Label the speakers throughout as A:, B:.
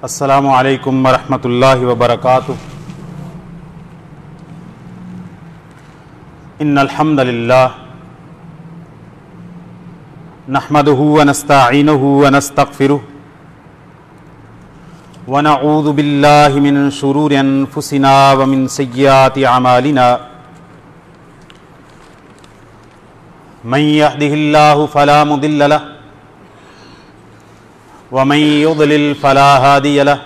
A: السلام علیکم ورحمۃ اللہ وبرکاتہ۔ ان الحمد للہ نحمده ونستعینه ونستغفره ونعوذ باللہ من شرور انفسنا ومن سیئات اعمالنا من يهده اللہ فلا مضل له ومن يضلل فلا هادي له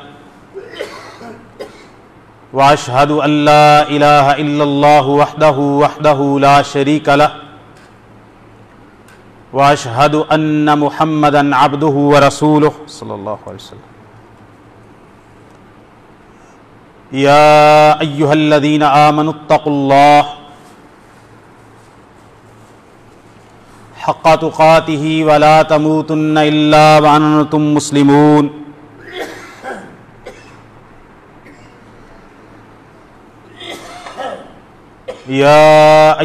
A: واشهد ان لا اله الا الله وحده لا شريك له واشهد ان محمدا عبده ورسوله صلى الله عليه وسلم يا ايها الذين آمنوا اتقوا الله حق تقاته ولا تموتن الا وانتم مسلمون۔ يا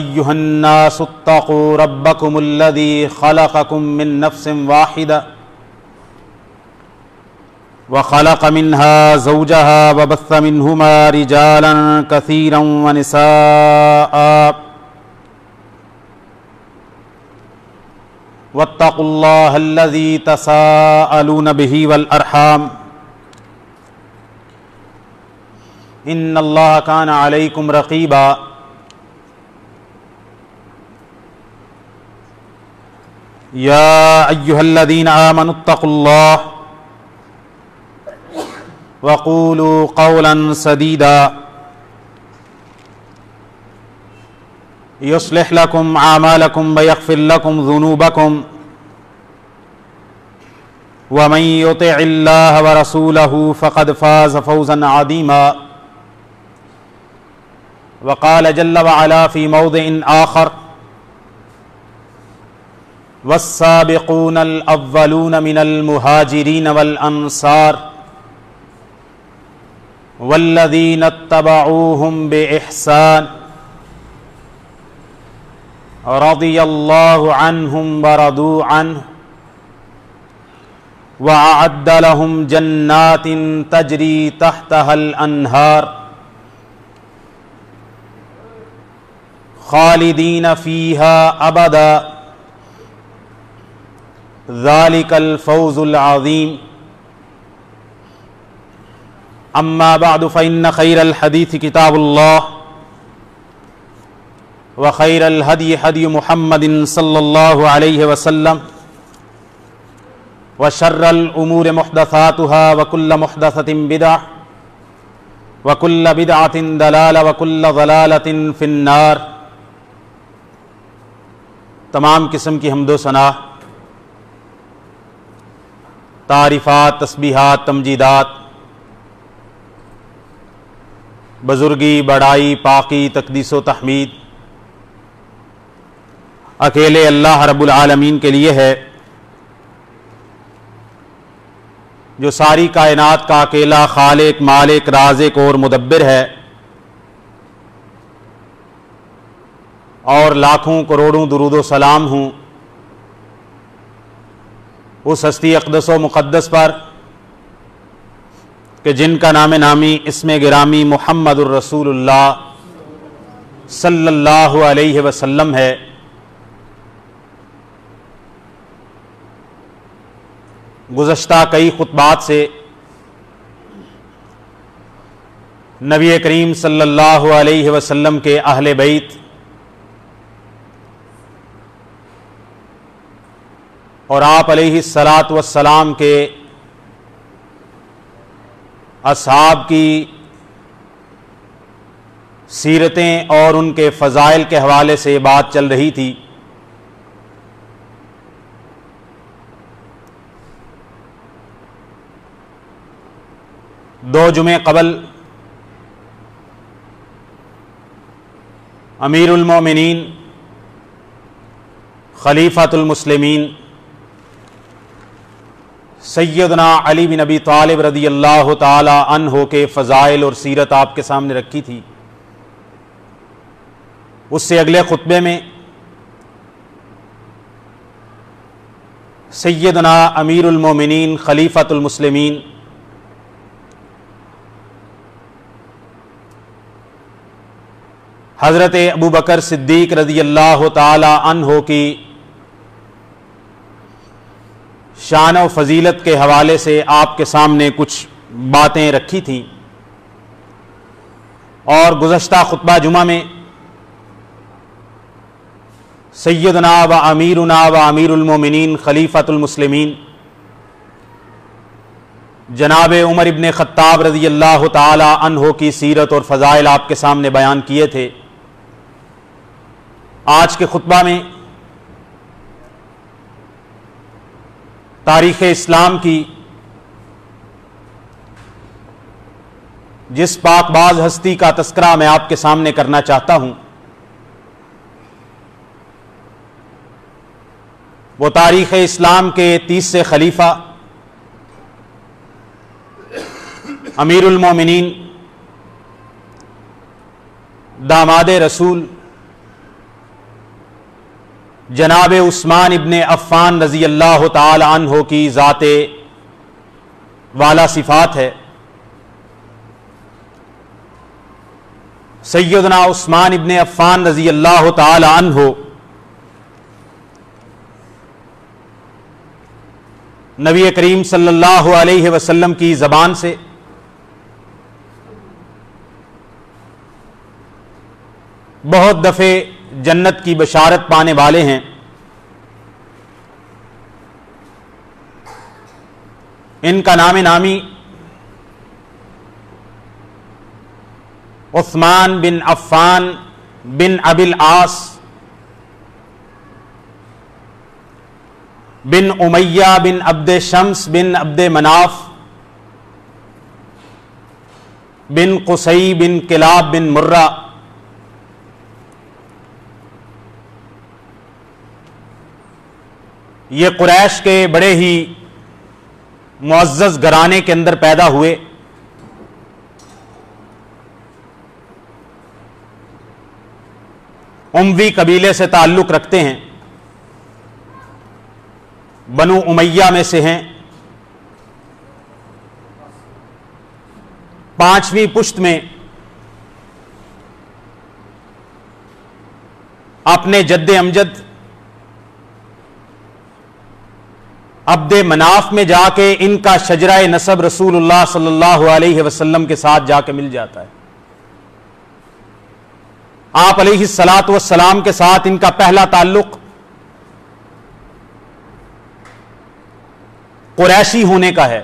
A: ايها الناس اتقوا ربكم الذي خلقكم من نفس واحدة وخلق منها زوجها وبث منهما رجالا كثيرا ونساء واتقوا الله الذي تساءلون به والأرحام إن الله كان عليكم رقيبا۔ يا أيها الذين آمنوا اتقوا الله وقولوا قولا سديدا يصلح لكم أعمالكم ويغفر لكم ذنوبكم ومن يطع الله ورسوله فقد فاز فوزا عظيما۔ وقال جل وعلا في موضع آخر والسابقون الأولون من المهاجرين والأنصار والذين اتبعوهم بإحسان رضي الله عنهم ورضوا عنه وأعد لهم جنات تجري تحتها الأنهار خالدين فيها أبدا ذلك الفوز العظيم۔ أما بعد فإن خير الحديث كتاب الله وخير الهدي هدي محمد صلى الله عليه وسلم وشر الأمور محدثاتها وكل محدثة بدعة وكل بدعة ضلالة وكل ضلالة في النار۔ تمام قسم کی حمد و ثنا، تعریفات، تسبیحات، تمجیدات، بزرگی، بڑائی، پاکی، تقدیس و تحمید اکیلے اللہ رب العالمین کے لیے ہے، جو ساری کائنات کا اکیلا خالق، مالک، رازق اور مدبر ہے، اور لاکھوں کروڑوں درود و سلام ہوں اس ہستی اقدس و مقدس پر کہ جن کا نام نامی اسم گرامی محمد الرسول اللہ صلی اللہ علیہ وسلم ہے۔ گزشتہ کئی خطبات سے نبی کریم صلی اللہ علیہ وسلم کے اہل بیت اور آپ علیہ الصلاۃ والسلام کے اصحاب کی سیرتیں اور ان کے فضائل کے حوالے سے بات چل رہی تھی۔ دو جمعے قبل امیر المومنین خلیفۃ المسلمین سیدنا علی بن ابی طالب رضی اللہ تعالی عنہ کے فضائل اور سیرت آپ کے سامنے رکھی تھی۔ اس سے اگلے خطبے میں سیدنا امیر المومنین خلیفۃ المسلمین حضرت ابو بکر صدیق رضی اللہ تعالی عنہ کی شان و فضیلت کے حوالے سے آپ کے سامنے کچھ باتیں رکھی تھیں، اور گزشتہ خطبہ جمعہ میں سیدنا و امیرنا و امیر المومنین خلیفۃ المسلمین جناب عمر ابن خطاب رضی اللہ تعالی عنہ کی سیرت اور فضائل آپ کے سامنے بیان کیے تھے۔ آج کے خطبہ میں تاریخ اسلام کی جس پاک باز ہستی کا تذکرہ میں آپ کے سامنے کرنا چاہتا ہوں، وہ تاریخ اسلام کے 30 خلیفہ امیر المومنین داماد رسول جناب عثمان ابن عفان رضی اللہ تعالی عنہ کی ذات والا صفات ہے۔ سیدنا عثمان ابن عفان رضی اللہ تعالی عنہ نبی کریم صلی اللہ علیہ وسلم کی زبان سے بہت دفعے جنت کی بشارت پانے والے ہیں۔ ان کا نام نامی عثمان بن عفان بن ابی العاص بن امیہ بن عبد شمس بن عبد مناف بن قصی بن کلاب بن مرہ یہ قریش کے بڑے ہی معزز گھرانے کے اندر پیدا ہوئے۔ اموی قبیلے سے تعلق رکھتے ہیں، بنو امیہ میں سے ہیں۔ 5ویں پشت میں اپنے جد امجد عبد مناف میں جا کے ان کا شجرہ نسب رسول اللہ صلی اللہ علیہ وسلم کے ساتھ جا کے مل جاتا ہے۔ آپ علیہ الصلاۃ والسلام کے ساتھ ان کا پہلا تعلق قریشی ہونے کا ہے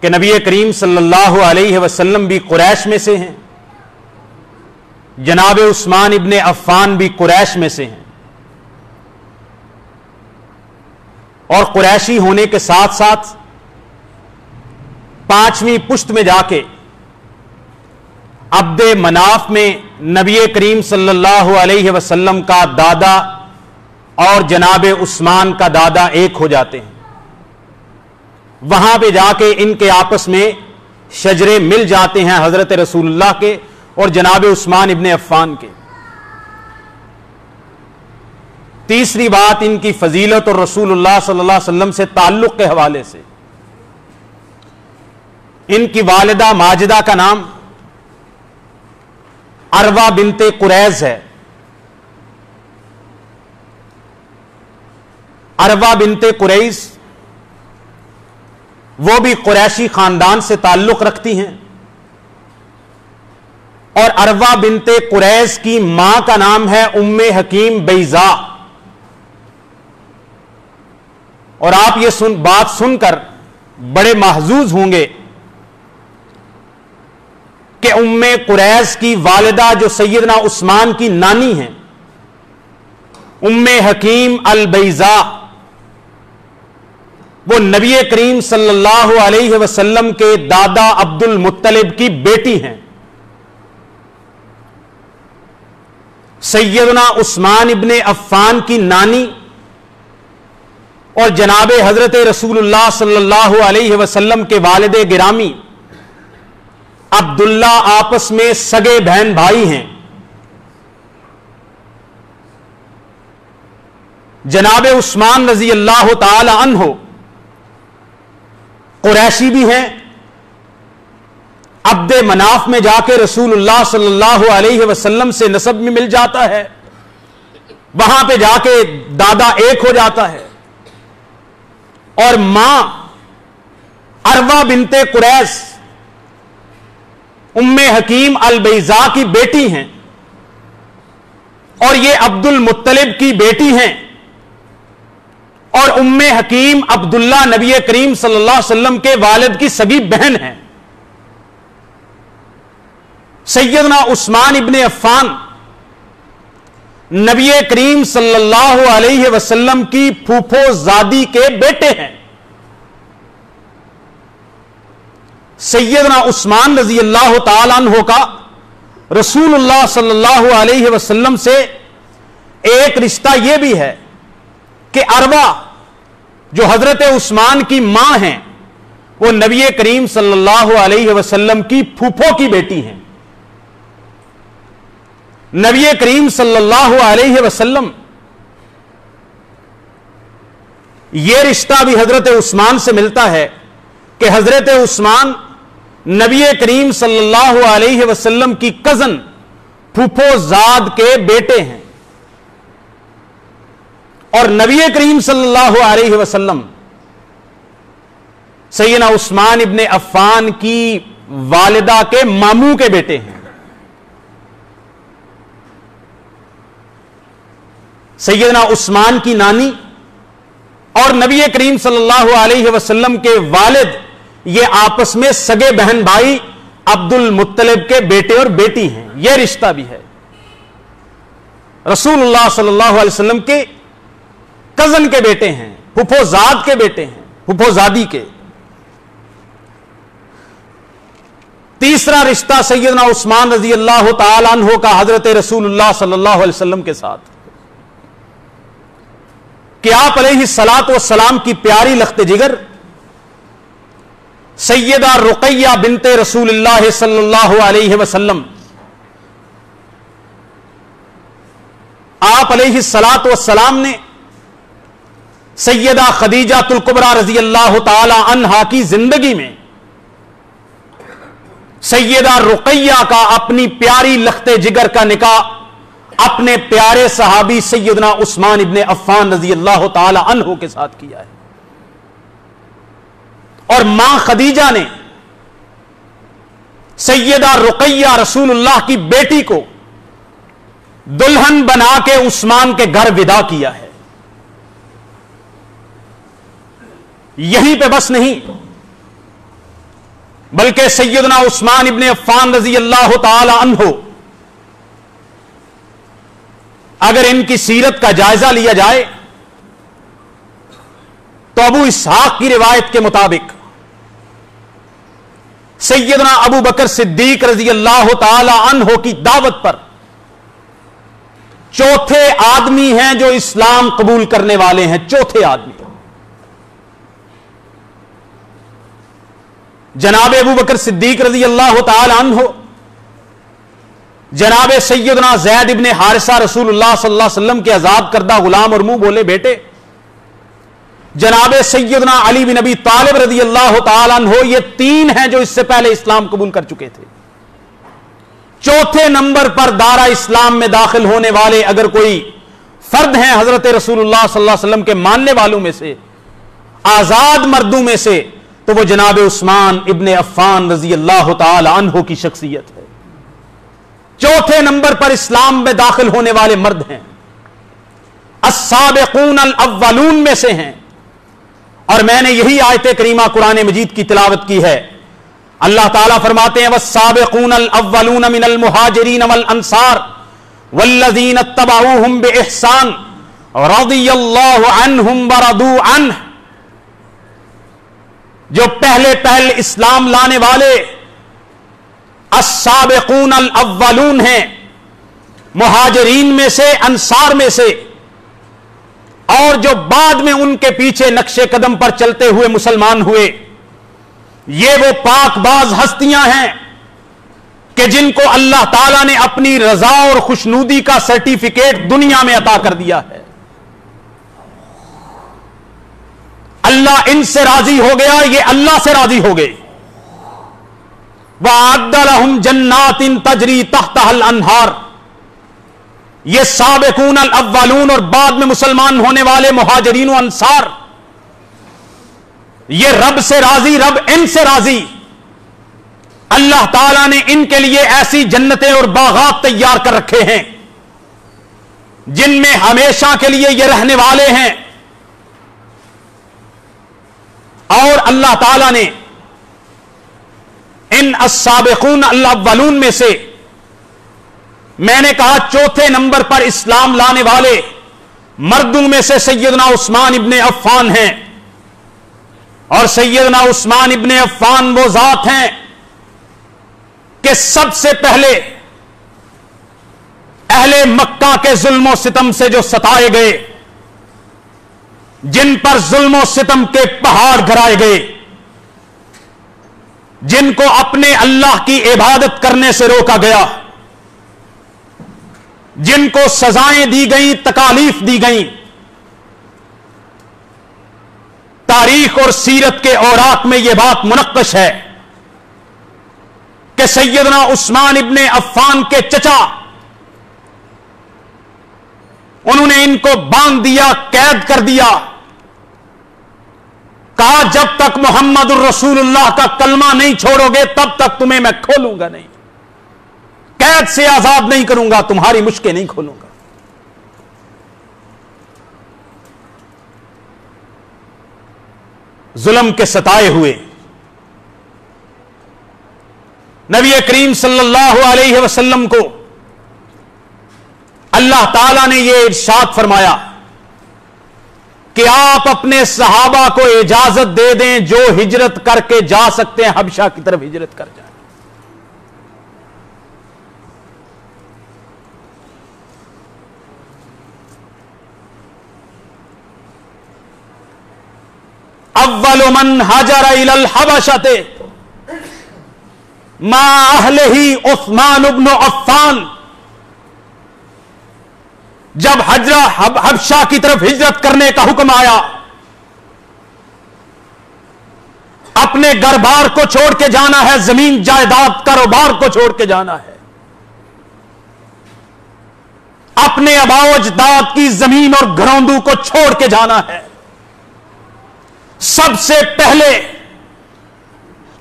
A: کہ نبی کریم صلی اللہ علیہ وسلم بھی قریش میں سے ہیں، جناب عثمان ابن عفان بھی قریش میں سے ہیں، اور قریشی ہونے کے ساتھ ساتھ 5ویں پشت میں جا کے عبد مناف میں نبی کریم صلی اللہ علیہ وسلم کا دادا اور جناب عثمان کا دادا ایک ہو جاتے ہیں۔ وہاں پہ جا کے ان کے آپس میں شجرے مل جاتے ہیں حضرت رسول اللہ کے اور جناب عثمان ابن عفان کے۔ تیسری بات ان کی فضیلت اور رسول اللہ صلی اللہ علیہ وسلم سے تعلق کے حوالے سے، ان کی والدہ ماجدہ کا نام عروہ بنت قریظ ہے۔ عروہ بنت قریظ وہ بھی قریشی خاندان سے تعلق رکھتی ہیں، اور عروہ بنت قریظ کی ماں کا نام ہے ام حکیم بیضاء۔ اور آپ یہ بات سن کر بڑے محظوظ ہوں گے کہ ام قریظ کی والدہ جو سیدنا عثمان کی نانی ہیں، ام حکیم البیضاء، وہ نبی کریم صلی اللہ علیہ وسلم کے دادا عبد المطلب کی بیٹی ہیں۔ سیدنا عثمان ابن عفان کی نانی اور جناب حضرت رسول اللہ صلی اللہ علیہ وسلم کے والد گرامی عبداللہ آپس میں سگے بہن بھائی ہیں۔ جناب عثمان رضی اللہ تعالی عنہ قریشی بھی ہیں، عبد مناف میں جا کے رسول اللہ صلی اللہ علیہ وسلم سے نسب میں مل جاتا ہے، وہاں پہ جا کے دادا ایک ہو جاتا ہے، اور ماں عروہ بنت قریظ ام حکیم البیضاء کی بیٹی ہیں، اور یہ عبد المطلب کی بیٹی ہیں، اور ام حکیم عبداللہ نبی کریم صلی اللہ علیہ وسلم کے والد کی سگی بہن ہیں۔ سیدنا عثمان ابن عفان نبی کریم صلی اللہ علیہ وسلم کی پھوپھو زادی کے بیٹے ہیں۔ سیدنا عثمان رضی اللہ تعالی عنہ کا رسول اللہ صلی اللہ علیہ وسلم سے ایک رشتہ یہ بھی ہے کہ عروہ جو حضرت عثمان کی ماں ہیں وہ نبی کریم صلی اللہ علیہ وسلم کی پھوپھو کی بیٹی ہیں۔ نبی کریم صلی اللہ علیہ وسلم یہ رشتہ بھی حضرت عثمان سے ملتا ہے کہ حضرت عثمان نبی کریم صلی اللہ علیہ وسلم کی کزن پھوپھو زاد کے بیٹے ہیں، اور نبی کریم صلی اللہ علیہ وسلم سیدنا عثمان ابن عفان کی والدہ کے ماموں کے بیٹے ہیں۔ سیدنا عثمان کی نانی اور نبی کریم صلی اللہ علیہ وسلم کے والد یہ آپس میں سگے بہن بھائی عبد المطلب کے بیٹے اور بیٹی ہیں، یہ رشتہ بھی ہے۔ رسول اللہ صلی اللہ علیہ وسلم کے کزن کے بیٹے ہیں، پھوپھو زاد کے بیٹے ہیں، پھوپھو زادی کے۔ تیسرا رشتہ سیدنا عثمان رضی اللہ تعالی عنہ کا حضرت رسول اللہ صلی اللہ علیہ وسلم کے ساتھ کہ آپ علیہ الصلاۃ والسلام کی پیاری لخت جگر سیدہ رقیہ بنت رسول اللہ صلی اللہ علیہ وسلم آپ علیہ الصلاۃ والسلام نے سیدہ خدیجہ الکبریٰ رضی اللہ تعالی عنہا کی زندگی میں سیدہ رقیہ کا اپنی پیاری لخت جگر کا نکاح اپنے پیارے صحابی سیدنا عثمان ابن عفان رضی اللہ تعالی عنہ کے ساتھ کیا ہے، اور ماں خدیجہ نے سیدہ رقیہ رسول اللہ کی بیٹی کو دلہن بنا کے عثمان کے گھر ودا کیا ہے۔ یہیں پہ بس نہیں بلکہ سیدنا عثمان ابن عفان رضی اللہ تعالی عنہ اگر ان کی سیرت کا جائزہ لیا جائے تو ابو اسحاق کی روایت کے مطابق سیدنا ابو بکر صدیق رضی اللہ تعالی عنہ کی دعوت پر چوتھے آدمی ہیں جو اسلام قبول کرنے والے ہیں، چوتھے آدمی جناب ابو بکر صدیق رضی اللہ تعالی عنہ جناب سیدنا زید ابن حارثہ رسول اللہ صلی اللہ علیہ وسلم کے آزاد کردہ غلام اور منہ بولے بیٹے جناب سیدنا علی بن ابی طالب رضی اللہ تعالی عنہ، یہ تین ہیں جو اس سے پہلے اسلام قبول کر چکے تھے۔ چوتھے نمبر پر دارہ اسلام میں داخل ہونے والے اگر کوئی فرد ہیں حضرت رسول اللہ صلی اللہ علیہ وسلم کے ماننے والوں میں سے، آزاد مردوں میں سے، تو وہ جناب عثمان ابن عفان رضی اللہ تعالی عنہ کی شخصیت ہے۔ چوتھے نمبر پر اسلام میں داخل ہونے والے مرد ہیں، السابقون الاولون میں سے ہیں، اور میں نے یہی آیت کریمہ قرآن مجید کی تلاوت کی ہے۔ اللہ تعالیٰ فرماتے ہیں والسابقون الاولون من المہاجرین والانصار والذین اتبعوہم بإحسان رضی اللہ عنہم ورضوا عنہ، جو پہلے اسلام لانے والے السابقون الاولون ہیں، مہاجرین میں سے، انصار میں سے، اور جو بعد میں ان کے پیچھے نقش قدم پر چلتے ہوئے مسلمان ہوئے، یہ وہ پاک باز ہستیاں ہیں کہ جن کو اللہ تعالیٰ نے اپنی رضا اور خوشنودی کا سرٹیفکیٹ دنیا میں عطا کر دیا ہے۔ اللہ ان سے راضی ہو گیا، یہ اللہ سے راضی ہو گئے۔ وَأَعَدَّ لَهُمْ جَنَّاتٍ تَجْرِي تَحْتَهَا الْأَنْهَارُ. یہ سابقون الاولون اور بعد میں مسلمان ہونے والے مہاجرین و انصار، یہ رب سے راضی، رب ان سے راضی. اللہ تعالیٰ نے ان کے لیے ایسی جنتیں اور باغات تیار کر رکھے ہیں جن میں ہمیشہ کے لیے یہ رہنے والے ہیں. اور اللہ تعالیٰ نے ان السابقون الاولون میں سے، میں نے کہا چوتھے نمبر پر اسلام لانے والے مردوں میں سے سیدنا عثمان ابن عفان ہیں. اور سیدنا عثمان ابن عفان وہ ذات ہیں کہ سب سے پہلے اہل مکہ کے ظلم و ستم سے جو ستائے گئے، جن پر ظلم و ستم کے پہاڑ گرائے گئے، جن کو اپنے اللہ کی عبادت کرنے سے روکا گیا، جن کو سزائیں دی گئیں، تکالیف دی گئیں، تاریخ اور سیرت کے اوراق میں یہ بات منقش ہے کہ سیدنا عثمان ابن عفان کے چچا، انہوں نے ان کو باندھ دیا، قید کر دیا، کہا جب تک محمد الرسول اللہ کا کلمہ نہیں چھوڑو گے تب تک تمہیں میں کھولوں گا نہیں، قید سے آزاد نہیں کروں گا، تمہاری مشکیں نہیں کھولوں گا. ظلم کے ستائے ہوئے نبی کریم صلی اللہ علیہ وسلم کو اللہ تعالیٰ نے یہ ارشاد فرمایا کہ آپ اپنے صحابہ کو اجازت دے دیں جو ہجرت کر کے جا سکتے ہیں حبشہ کی طرف ہجرت کر جائیں. اول من ہاجر الی الحبشۃ مع اہلہ عثمان بن عفان. جب حبشہ کی طرف ہجرت کرنے کا حکم آیا، اپنے گھر بار کو چھوڑ کے جانا ہے، زمین جائیداد کاروبار کو چھوڑ کے جانا ہے، اپنے آباء و اجداد کی زمین اور گھروندو کو چھوڑ کے جانا ہے. سب سے پہلے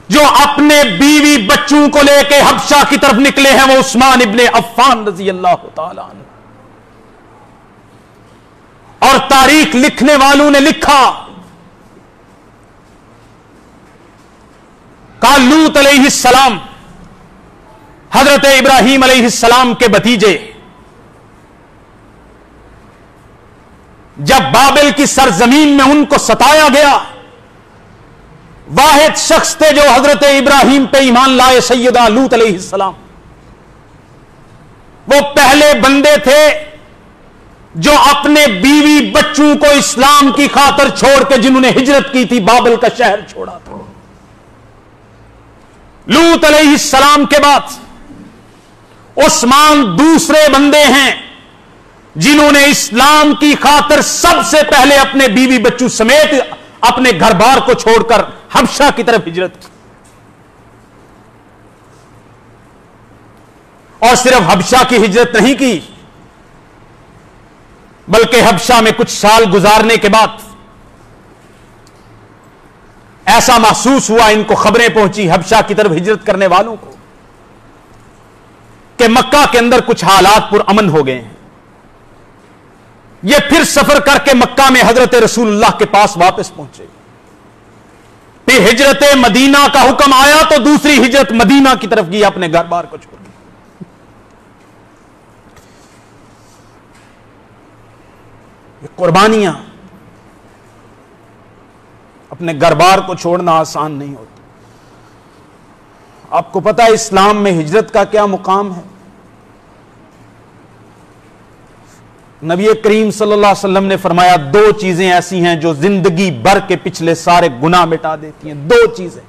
A: جو اپنے بیوی بچوں کو لے کے حبشہ کی طرف نکلے ہیں وہ عثمان ابن عفان رضی اللہ تعالی عنہ. اور تاریخ لکھنے والوں نے لکھا، کہا لوط علیہ السلام، حضرت ابراہیم علیہ السلام کے بھتیجے، جب بابل کی سرزمین میں ان کو ستایا گیا، واحد شخص تھے جو حضرت ابراہیم پہ ایمان لائے، سیدنا لوط علیہ السلام. وہ پہلے بندے تھے جو اپنے بیوی بچوں کو اسلام کی خاطر چھوڑ کے، جنہوں نے ہجرت کی تھی، بابل کا شہر چھوڑا تھا. لوط علیہ السلام کے بعد عثمان دوسرے بندے ہیں جنہوں نے اسلام کی خاطر سب سے پہلے اپنے بیوی بچوں سمیت اپنے گھر بار کو چھوڑ کر حبشہ کی طرف ہجرت کی. اور صرف حبشہ کی ہجرت نہیں کی، بلکہ حبشہ میں کچھ سال گزارنے کے بعد ایسا محسوس ہوا، ان کو خبریں پہنچی حبشہ کی طرف ہجرت کرنے والوں کو، کہ مکہ کے اندر کچھ حالات پرامن ہو گئے ہیں. یہ پھر سفر کر کے مکہ میں حضرت رسول اللہ کے پاس واپس پہنچے. پھر ہجرت مدینہ کا حکم آیا تو دوسری ہجرت مدینہ کی طرف کی، اپنے گھر بار کو چھوڑ کے. یہ قربانیاں، اپنے گھر بار کو چھوڑنا آسان نہیں ہوتا. آپ کو پتا ہے اسلام میں ہجرت کا کیا مقام ہے؟ نبی کریم صلی اللہ علیہ وسلم نے فرمایا دو چیزیں ایسی ہیں جو زندگی بھر کے پچھلے سارے گناہ مٹا دیتی ہیں. دو چیزیں،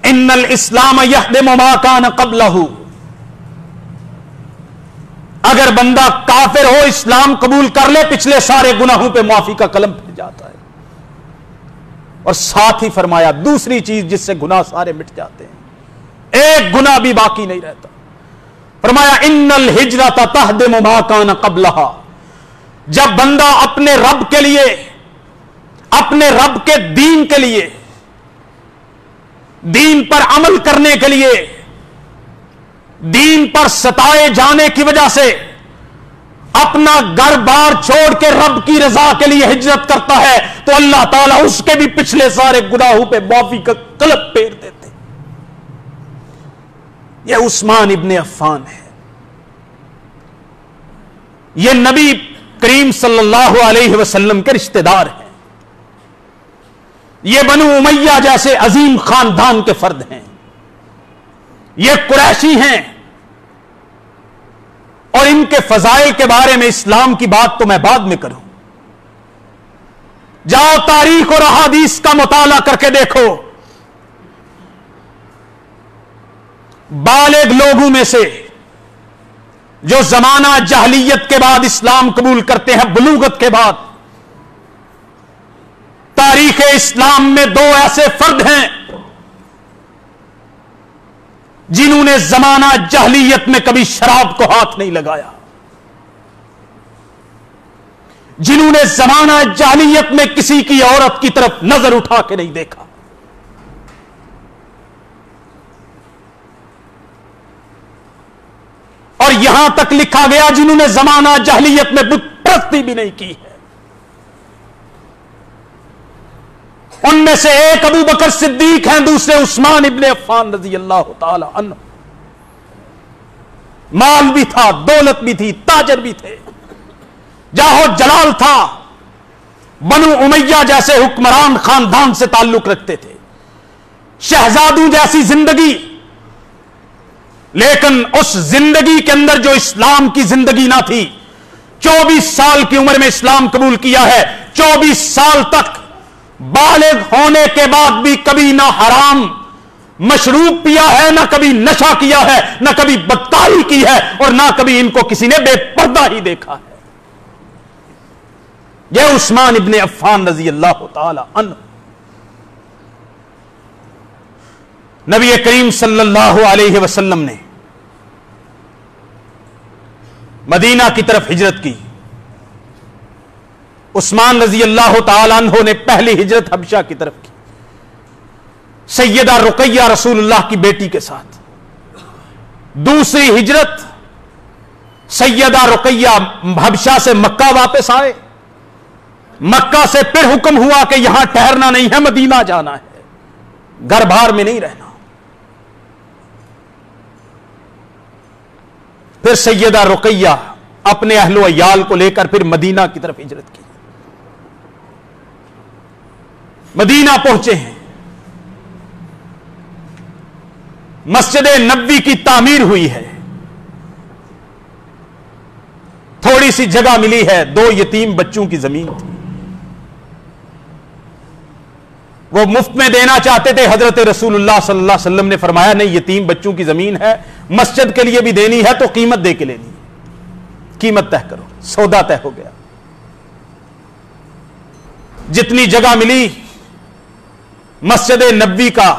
A: ان الاسلام یہدم ما کان قبلہ، اگر بندہ کافر ہو اسلام قبول کر لے پچھلے سارے گناہوں پہ معافی کا قلم پھر جاتا ہے. اور ساتھ ہی فرمایا دوسری چیز جس سے گناہ سارے مٹ جاتے ہیں، ایک گناہ بھی باقی نہیں رہتا. فرمایا ان الہجرۃ تہدم ما کان قبلھا. جب بندہ اپنے رب کے لیے، اپنے رب کے دین کے لیے، دین پر عمل کرنے کے لیے، دین پر ستائے جانے کی وجہ سے اپنا گھر بار چھوڑ کے رب کی رضا کے لیے ہجرت کرتا ہے تو اللہ تعالیٰ اس کے بھی پچھلے سارے گناہوں پہ معافی کا قلب پھیر دیتے. یہ عثمان ابن عفان ہے، یہ نبی کریم صلی اللہ علیہ وسلم کے رشتہ دار ہیں، یہ بنو امیہ جیسے عظیم خاندان کے فرد ہیں، یہ قریشی ہیں، اور ان کے فضائل کے بارے میں اسلام کی بات تو میں بعد میں کروں. جاؤ تاریخ اور احادیث کا مطالعہ کر کے دیکھو، بالغ لوگوں میں سے جو زمانہ جاہلیت کے بعد اسلام قبول کرتے ہیں، بلوغت کے بعد، تاریخ اسلام میں دو ایسے فرد ہیں جنہوں نے زمانہ جاہلیت میں کبھی شراب کو ہاتھ نہیں لگایا، جنہوں نے زمانہ جاہلیت میں کسی کی عورت کی طرف نظر اٹھا کے نہیں دیکھا. اور یہاں تک لکھا گیا جنہوں نے زمانہ جاہلیت میں بت پرستی بھی نہیں کی ہے. ان میں سے ایک ابو بکر صدیق ہیں، دوسرے عثمان ابن عفان رضی اللہ تعالی عنہ. مال بھی تھا، دولت بھی تھی، تاجر بھی تھے، جاہو جلال تھا، بنو امیہ جیسے حکمران خاندان سے تعلق رکھتے تھے، شہزادوں جیسی زندگی. لیکن اس زندگی کے اندر جو اسلام کی زندگی نہ تھی. 24 سال کی عمر میں اسلام قبول کیا ہے، 24 سال تک بالغ ہونے کے بعد بھی کبھی نہ حرام مشروب پیا ہے، نہ کبھی نشہ کیا ہے، نہ کبھی بدکاری کی ہے، اور نہ کبھی ان کو کسی نے بے پردہ ہی دیکھا ہے. یہ عثمان ابن عفان رضی اللہ تعالی عنہ نبی کریم صلی اللہ علیہ وسلم نے مدینہ کی طرف ہجرت کی. عثمان رضی اللہ تعالی عنہ نے پہلی ہجرت حبشہ کی طرف کی، سیدہ رقیہ رسول اللہ کی بیٹی کے ساتھ. دوسری ہجرت سیدہ رقیہ حبشہ سے مکہ واپس آئے. مکہ سے پھر حکم ہوا کہ یہاں ٹھہرنا نہیں ہے، مدینہ جانا ہے، گھر بار میں نہیں رہنا. پھر سیدہ رقیہ اپنے اہل و عیال کو لے کر پھر مدینہ کی طرف ہجرت کی. مدینہ پہنچے ہیں، مسجد نبوی کی تعمیر ہوئی ہے، تھوڑی سی جگہ ملی ہے، 2 یتیم بچوں کی زمین تھی، وہ مفت میں دینا چاہتے تھے. حضرت رسول اللہ صلی اللہ علیہ وسلم نے فرمایا نہیں، یتیم بچوں کی زمین ہے، مسجد کے لیے بھی دینی ہے تو قیمت دے کے لینی ہے، قیمت طے کرو. سودا طے ہو گیا. جتنی جگہ ملی مسجد نبوی کا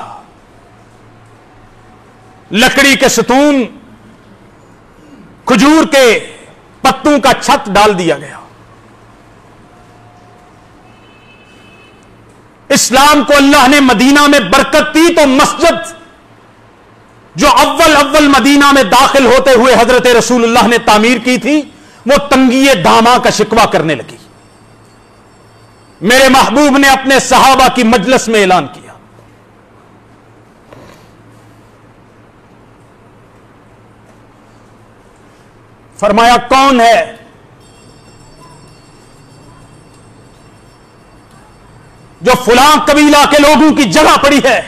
A: لکڑی کے ستون، کھجور کے پتوں کا چھت ڈال دیا گیا. اسلام کو اللہ نے مدینہ میں برکت دی تو مسجد جو اول مدینہ میں داخل ہوتے ہوئے حضرت رسول اللہ نے تعمیر کی تھی وہ تنگی داماں کا شکوہ کرنے لگی. میرے محبوب نے اپنے صحابہ کی مجلس میں اعلان کیا، فرمایا کون ہے جو فلاں قبیلہ کے لوگوں کی جگہ پڑی ہے،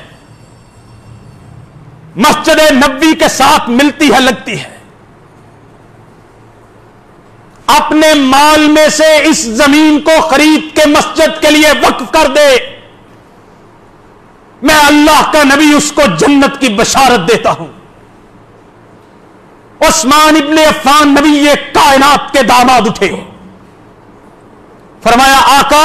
A: مسجد نبوی کے ساتھ ملتی ہے، لگتی ہے، اپنے مال میں سے اس زمین کو خرید کے مسجد کے لیے وقف کر دے، میں اللہ کا نبی اس کو جنت کی بشارت دیتا ہوں. عثمان ابن عفان نبی یہ کائنات کے داماد اٹھے، فرمایا آقا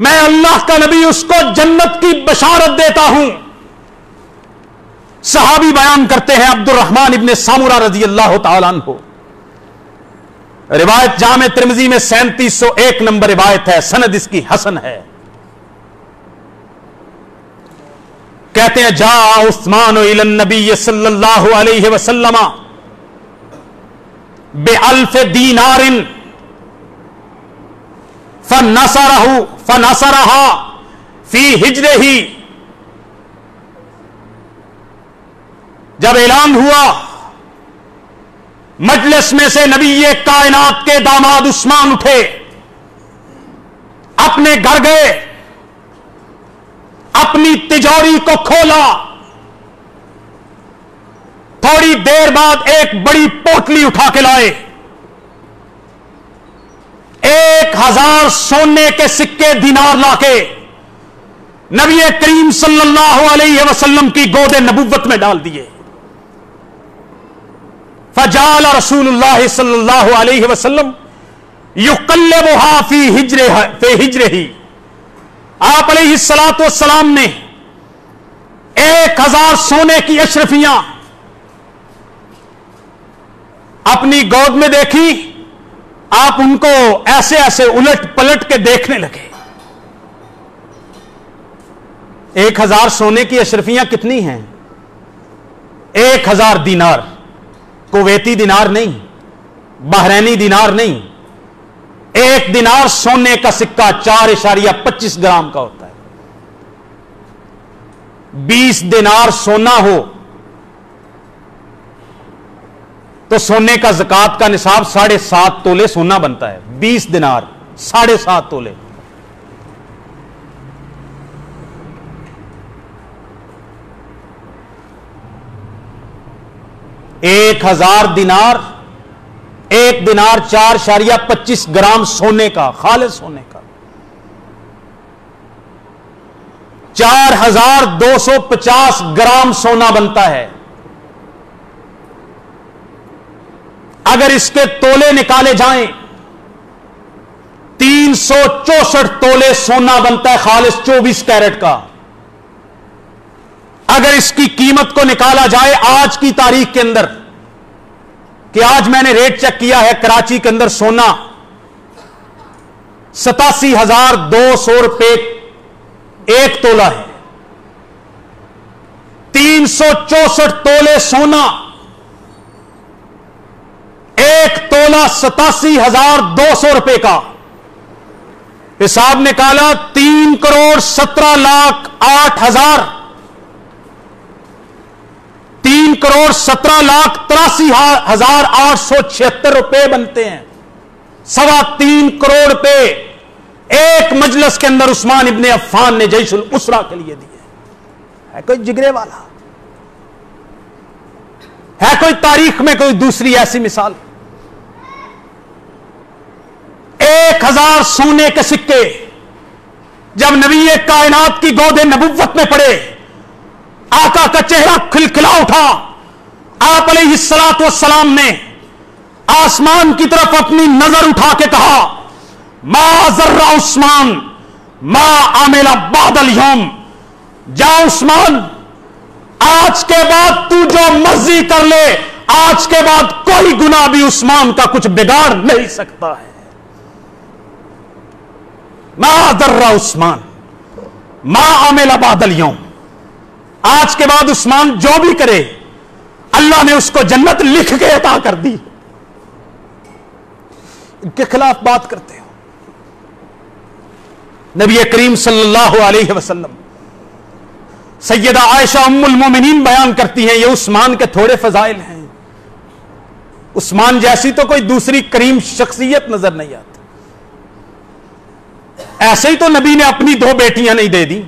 A: میں اللہ کا نبی اس کو جنت کی بشارت دیتا ہوں. صحابی بیان کرتے ہیں عبد الرحمن ابن سامورہ رضی اللہ تعالیٰ عنہ، روایت جامع ترمذی میں 3701 نمبر روایت ہے، سند اس کی حسن ہے. کہتے ہیں جاء عثمان الی النبی صلی اللہ علیہ وسلم بألف دینار فنصرها فی ہجرہ. جب اعلان ہوا مجلس میں سے نبی کائنات کے داماد عثمان اٹھے، اپنے گھر گئے، اپنی تجوری کو کھولا، تھوڑی دیر بعد ایک بڑی پوٹلی اٹھا کے لائے، 1000 سونے کے سکے دینار لا کے نبی کریم صلی اللہ علیہ وسلم کی گود نبوت میں ڈال دیے. فجعل رسول اللہ صلی اللہ علیہ وسلم یقلبها فی ہجرہ. آپ علیہ الصلوۃ والسلام نے 1000 سونے کی اشرفیاں اپنی گود میں دیکھی. آپ ان کو ایسے ایسے الٹ پلٹ کے دیکھنے لگے. 1000 سونے کی اشرفیاں کتنی ہیں؟ 1000 دینار. کویتی دینار نہیں، بحرینی دینار نہیں. 1 دینار سونے کا سکہ 4.25 گرام کا ہوتا ہے. 20 دینار سونا ہو تو سونے کا زکات کا نصاب 7.5 تولے سونا بنتا ہے. 20 دینار 7.5 تولے. ایک 1000 دینار، 1 دینار 4.25 گرام سونے کا، خالص سونے کا. 4250 گرام سونا بنتا ہے. اگر اس کے تولے نکالے جائیں 364 تولے سونا بنتا ہے خالص 24 کیرٹ کا. اگر اس کی قیمت کو نکالا جائے آج کی تاریخ کے اندر، کہ آج میں نے ریٹ چیک کیا ہے کراچی کے اندر سونا 87,200 روپے 1 تولہ ہے. 364 تولے سونا، 1 تولہ 87,200 روپے کا. حساب نکالا 3,17,08,000، 3,17,83,876 روپے بنتے ہیں. 3.25 کروڑ روپے ایک مجلس کے اندر عثمان ابن عفان نے جیش الاسرا کے لیے دیے. ہے کوئی جگرے والا؟ ہے کوئی تاریخ میں کوئی دوسری ایسی مثال؟ 1000 سونے کے سکے جب نبی کائنات کی گود نبوت میں پڑے، آقا کا چہرہ کھلکھلا اٹھا. آپ علیہ الصلوۃ والسلام نے آسمان کی طرف اپنی نظر اٹھا کے کہا ما ضر عثمان ما عمل بعد اليوم. جا عثمان، آج کے بعد تو جو مرضی کر لے، آج کے بعد کوئی گناہ بھی عثمان کا کچھ بگاڑ نہیں سکتا ہے. ما ضر عثمان ما عمل بعد اليوم. آج کے بعد عثمان جو بھی کرے اللہ نے اس کو جنت لکھ کے عطا کر دی. ان کے خلاف بات کرتے ہو. نبی کریم صلی اللہ علیہ وسلم، سیدہ عائشہ ام المومنین بیان کرتی ہیں یہ عثمان کے تھوڑے فضائل ہیں. عثمان جیسی تو کوئی دوسری کریم شخصیت نظر نہیں آتی. ایسے ہی تو نبی نے اپنی 2 بیٹیاں نہیں دے دی.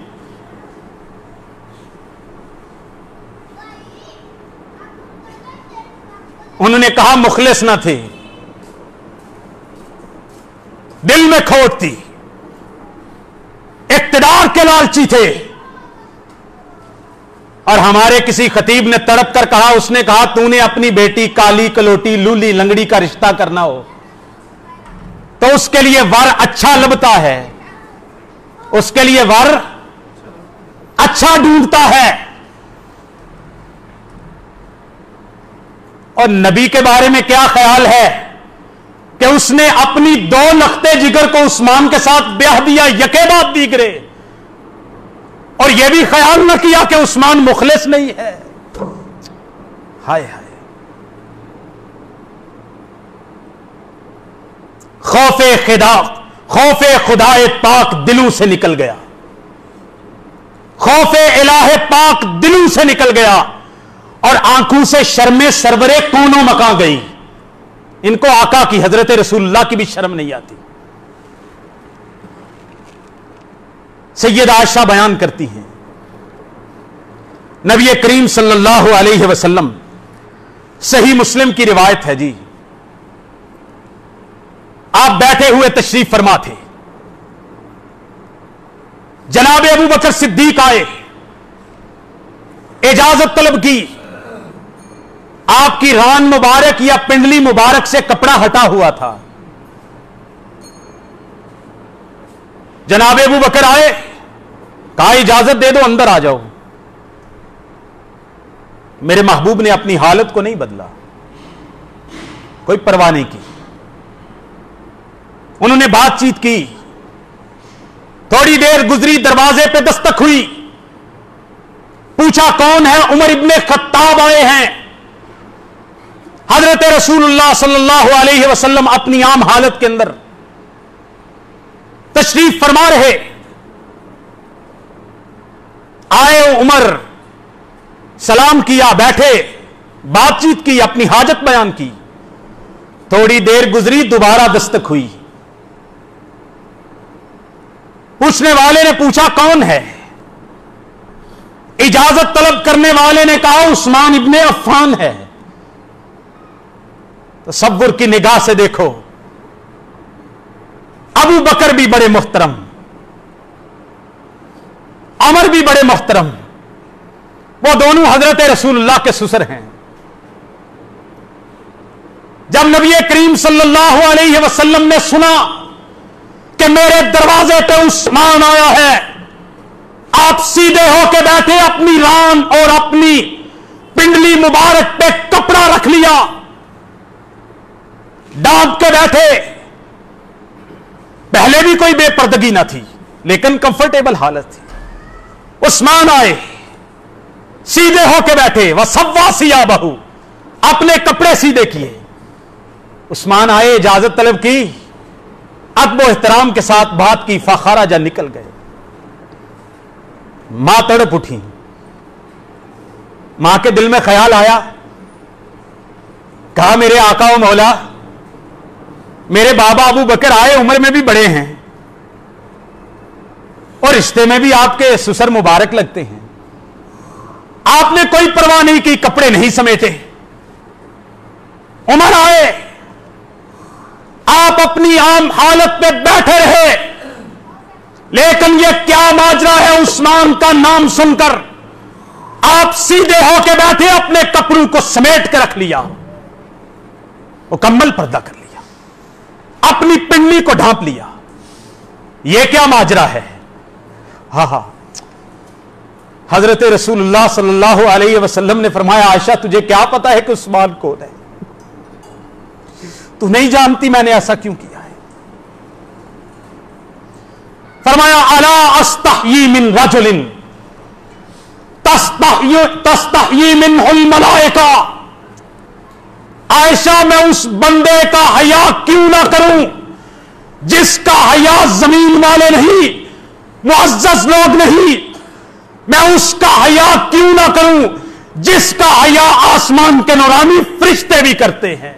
A: انہوں نے کہا مخلص نہ تھے، دل میں کھوٹ تھی، اقتدار کے لالچی تھے. اور ہمارے کسی خطیب نے تڑپ کر کہا، اس نے کہا تو نے اپنی بیٹی کالی کلوٹی لولی لنگڑی کا رشتہ کرنا ہو تو اس کے لیے ور اچھا لبتا ہے، اس کے لیے ور اچھا ڈھونڈتا ہے. اور نبی کے بارے میں کیا خیال ہے کہ اس نے اپنی 2 لختے جگر کو عثمان کے ساتھ بیاہ دیا یکے بعد دیگرے, اور یہ بھی خیال نہ کیا کہ عثمان مخلص نہیں ہے. ہائے ہائے. خوف خدا پاک دلوں سے نکل گیا, خوف الہ پاک دلوں سے نکل گیا, اور آنکھوں سے شرم سرورے کونوں مکاں گئی. ان کو آقا کی حضرت رسول اللہ کی بھی شرم نہیں آتی. سید عائشہ بیان کرتی ہیں, نبی کریم صلی اللہ علیہ وسلم, صحیح مسلم کی روایت ہے جی, آپ بیٹھے ہوئے تشریف فرما تھے, جناب ابو بکر صدیق آئے, اجازت طلب کی. آپ کی ران مبارک یا پنڈلی مبارک سے کپڑا ہٹا ہوا تھا. جناب ابو بکر آئے, کہا اجازت دے دو اندر آ جاؤ. میرے محبوب نے اپنی حالت کو نہیں بدلا, کوئی پرواہ نہیں کی. انہوں نے بات چیت کی, تھوڑی دیر گزری, دروازے پہ دستک ہوئی, پوچھا کون ہے؟ عمر ابن خطاب آئے ہیں. حضرت رسول اللہ صلی اللہ علیہ وسلم اپنی عام حالت کے اندر تشریف فرما رہے. آئے عمر, سلام کیا, بیٹھے, بات چیت کی, اپنی حاجت بیان کی. تھوڑی دیر گزری, دوبارہ دستک ہوئی. پوچھنے والے نے پوچھا کون ہے؟ اجازت طلب کرنے والے نے کہا عثمان ابن عفان ہے. تصور کی نگاہ سے دیکھو, ابو بکر بھی بڑے محترم, عمر بھی بڑے محترم, وہ دونوں حضرت رسول اللہ کے سسر ہیں. جب نبی کریم صلی اللہ علیہ وسلم نے سنا کہ میرے دروازے پہ عثمان آیا ہے, آپ سیدھے ہو کے بیٹھے, اپنی ران اور اپنی پنڈلی مبارک پہ کپڑا رکھ لیا, ڈانپ کے بیٹھے. پہلے بھی کوئی بے پردگی نہ تھی, لیکن کمفرٹیبل حالت تھی. عثمان آئے, سیدھے ہو کے بیٹھے, وَسَوَّا ثِيَابَهُ, اپنے کپڑے سیدھے کیے. عثمان آئے, اجازت طلب کی, ادب و احترام کے ساتھ بات کی, فخرج نکل گئے. ماں تڑپ اٹھی. ماں کے دل میں خیال آیا, کہا میرے آقا و مولا, میرے بابا ابو بکر آئے, عمر میں بھی بڑے ہیں, اور رشتے میں بھی آپ کے سسر مبارک لگتے ہیں. آپ نے کوئی پرواہ نہیں کی, کپڑے نہیں سمیٹے. عمر آئے, آپ اپنی عام حالت میں بیٹھے رہے, لیکن یہ کیا ماجرا ہے؟ عثمان کا نام سن کر آپ سیدھے ہو کے بیٹھے, اپنے کپڑوں کو سمیٹ کے رکھ لیا, مکمل پردہ کر لیا, اپنی پنڈلی کو ڈھانپ لیا. یہ کیا ماجرا ہے؟ ہاں, حضرت رسول اللہ صلی اللہ علیہ وسلم نے فرمایا, عائشہ تجھے کیا پتا ہے کہ عثمان کون ہے؟ تو نہیں جانتی میں نے ایسا کیوں کیا ہے؟ فرمایا الا استحیی من رجل تستحیی منہ الملائکہ. عائشہ میں اس بندے کا حیا کیوں نہ کروں جس کا حیا زمین والے نہیں, معزز لوگ نہیں. میں اس کا حیا کیوں نہ کروں جس کا حیا آسمان کے نورانی فرشتے بھی کرتے ہیں.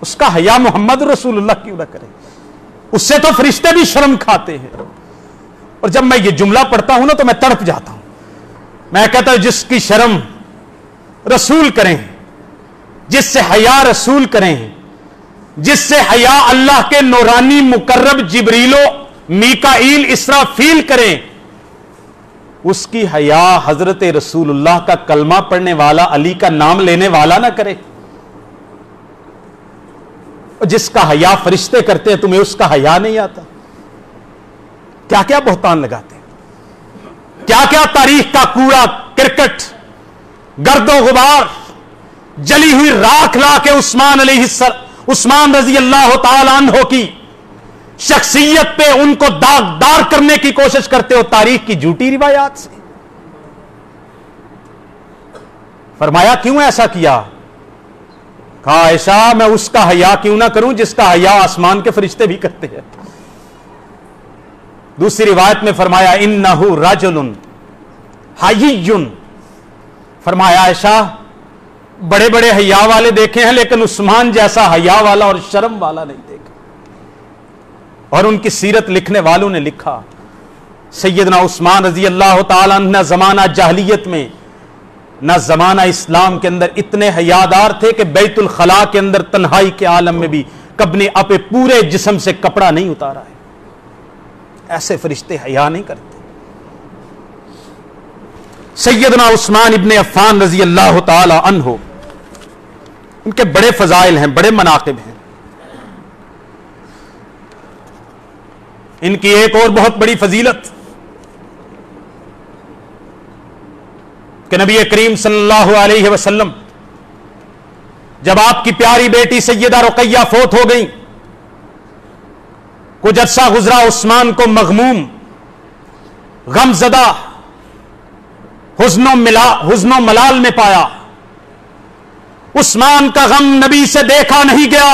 A: اس کا حیا محمد رسول اللہ کیوں نہ کرے؟ اس سے تو فرشتے بھی شرم کھاتے ہیں. اور جب میں یہ جملہ پڑھتا ہوں نا تو میں تڑپ جاتا ہوں. میں کہتا ہوں جس کی شرم رسول کریں, جس سے حیا رسول کریں, جس سے حیا اللہ کے نورانی مقرب جبریل و میکائیل اسرافیل کریں, اس کی حیا حضرت رسول اللہ کا کلمہ پڑھنے والا, علی کا نام لینے والا نہ کرے. جس کا حیا فرشتے کرتے ہیں, تمہیں اس کا حیا نہیں آتا؟ کیا کیا بہتان لگاتے ہیں، کیا کیا تاریخ کا کوڑا کرکٹ، گرد و غبار، جلی ہوئی راکھ لا کے عثمان رضی اللہ تعالی عنہ کی شخصیت پہ ان کو داغدار کرنے کی کوشش کرتے ہو تاریخ کی جھوٹی روایات سے۔ فرمایا کیوں ایسا کیا؟ کہا عائشہ میں اس کا حیا کیوں نہ کروں جس کا حیا آسمان کے فرشتے بھی کرتے ہیں۔ دوسری روایت میں فرمایا انہ رجل حیی، فرمایا عائشہ بڑے بڑے حیا والے دیکھے ہیں لیکن عثمان جیسا حیا والا اور شرم والا نہیں دیکھا۔ اور ان کی سیرت لکھنے والوں نے لکھا سیدنا عثمان رضی اللہ تعالیٰ عنہ نہ زمانہ جاہلیت میں نہ زمانہ اسلام کے اندر اتنے حیادار تھے کہ بیت الخلاء کے اندر تنہائی کے عالم میں بھی اپنے پورے جسم سے کپڑا نہیں اتارا ہے۔ ایسے فرشتے حیا نہیں کرتے۔ سیدنا عثمان ابن عفان رضی اللہ تعالی عنہ، ان کے بڑے فضائل ہیں، بڑے مناقب ہیں۔ ان کی ایک اور بہت بڑی فضیلت کہ نبی کریم صلی اللہ علیہ وسلم جب آپ کی پیاری بیٹی سیدہ رقیہ فوت ہو گئی، کچھ عرصہ گزرا، عثمان کو مغموم، غم زدہ، حزن و ملال میں پایا۔ عثمان کا غم نبی سے دیکھا نہیں گیا،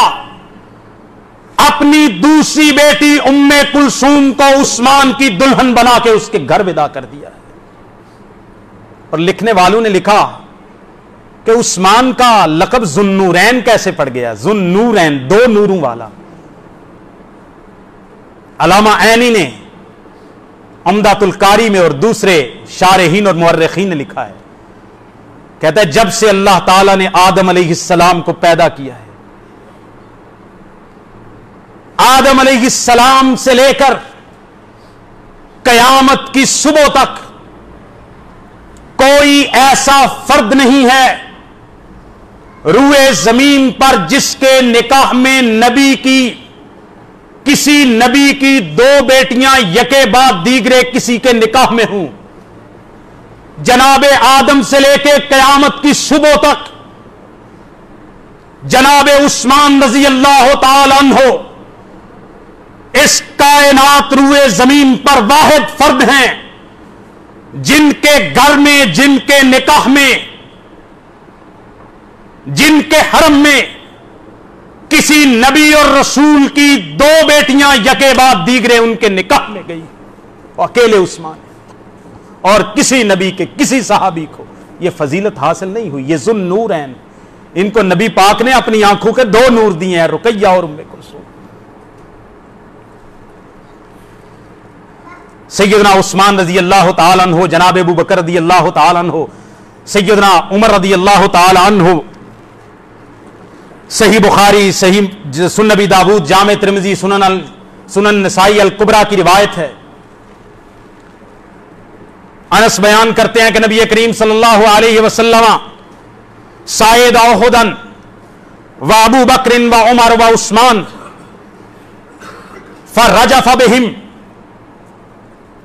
A: اپنی دوسری بیٹی ام کلثوم کو عثمان کی دلہن بنا کے اس کے گھر ودا کر دیا۔ اور لکھنے والوں نے لکھا کہ عثمان کا لقب ذوالنورین کیسے پڑ گیا؟ ذوالنورین، دو نوروں والا۔ علامہ عینی نے عمدۃ القاری میں اور دوسرے شارحین اور مورخین نے لکھا ہے، کہتا ہے جب سے اللہ تعالیٰ نے آدم علیہ السلام کو پیدا کیا ہے، آدم علیہ السلام سے لے کر قیامت کی صبح تک کوئی ایسا فرد نہیں ہے روئے زمین پر جس کے نکاح میں کسی نبی کی دو بیٹیاں یکے بعد دیگرے کسی کے نکاح میں ہوں۔ جناب آدم سے لے کے قیامت کی صبح تک جناب عثمان رضی اللہ تعالی عنہ اس کائنات روئے زمین پر واحد فرد ہیں جن کے گھر میں، جن کے نکاح میں، جن کے حرم میں کسی نبی اور رسول کی دو بیٹیاں یکے بعد دیگرے ان کے نکاح میں گئی، اکیلے عثمان، اور کسی نبی کے کسی صحابی کو یہ فضیلت حاصل نہیں ہوئی۔ یہ ذوالنورین، ان کو نبی پاک نے اپنی آنکھوں کے دو نور دیے ہیں، رقیہ اور ام کلثوم۔ سیدنا عثمان رضی اللہ تعالی عنہ، جناب ابو بکر رضی اللہ تعالی عنہ، سیدنا عمر رضی اللہ تعالی عنہ، صحیح بخاری، صحیح سنن نبی داؤد، جامع ترمذی، سنن نسائی الکبریٰ کی روایت ہے۔ انس بیان کرتے ہیں کہ نبی کریم صلی اللہ علیہ وسلم صعد احدا وابو بکر وعمر وعثمان فرجف بہم۔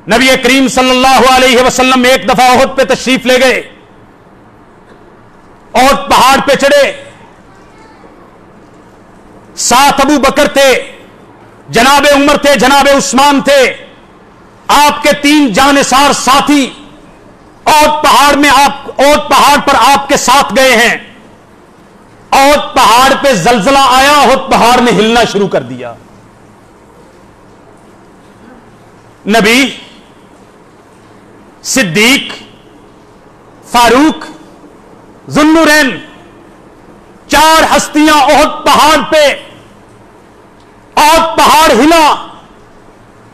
A: نبی کریم صلی اللہ علیہ وسلم ایک دفعہ احد پہ تشریف لے گئے، احد پہاڑ پہ چڑھے، ساتھ ابو بکر تھے، جناب عمر تھے، جناب عثمان تھے، آپ کے تین جانثار ساتھی احد پہاڑ پر آپ کے ساتھ گئے ہیں۔ احد پہاڑ پہ زلزلہ آیا، احد پہاڑ نے ہلنا شروع کر دیا۔ نبی، صدیق، فاروق، ذوالنورین، چار ہستیاں احد پہاڑ پہ، احد پہاڑ ہلا۔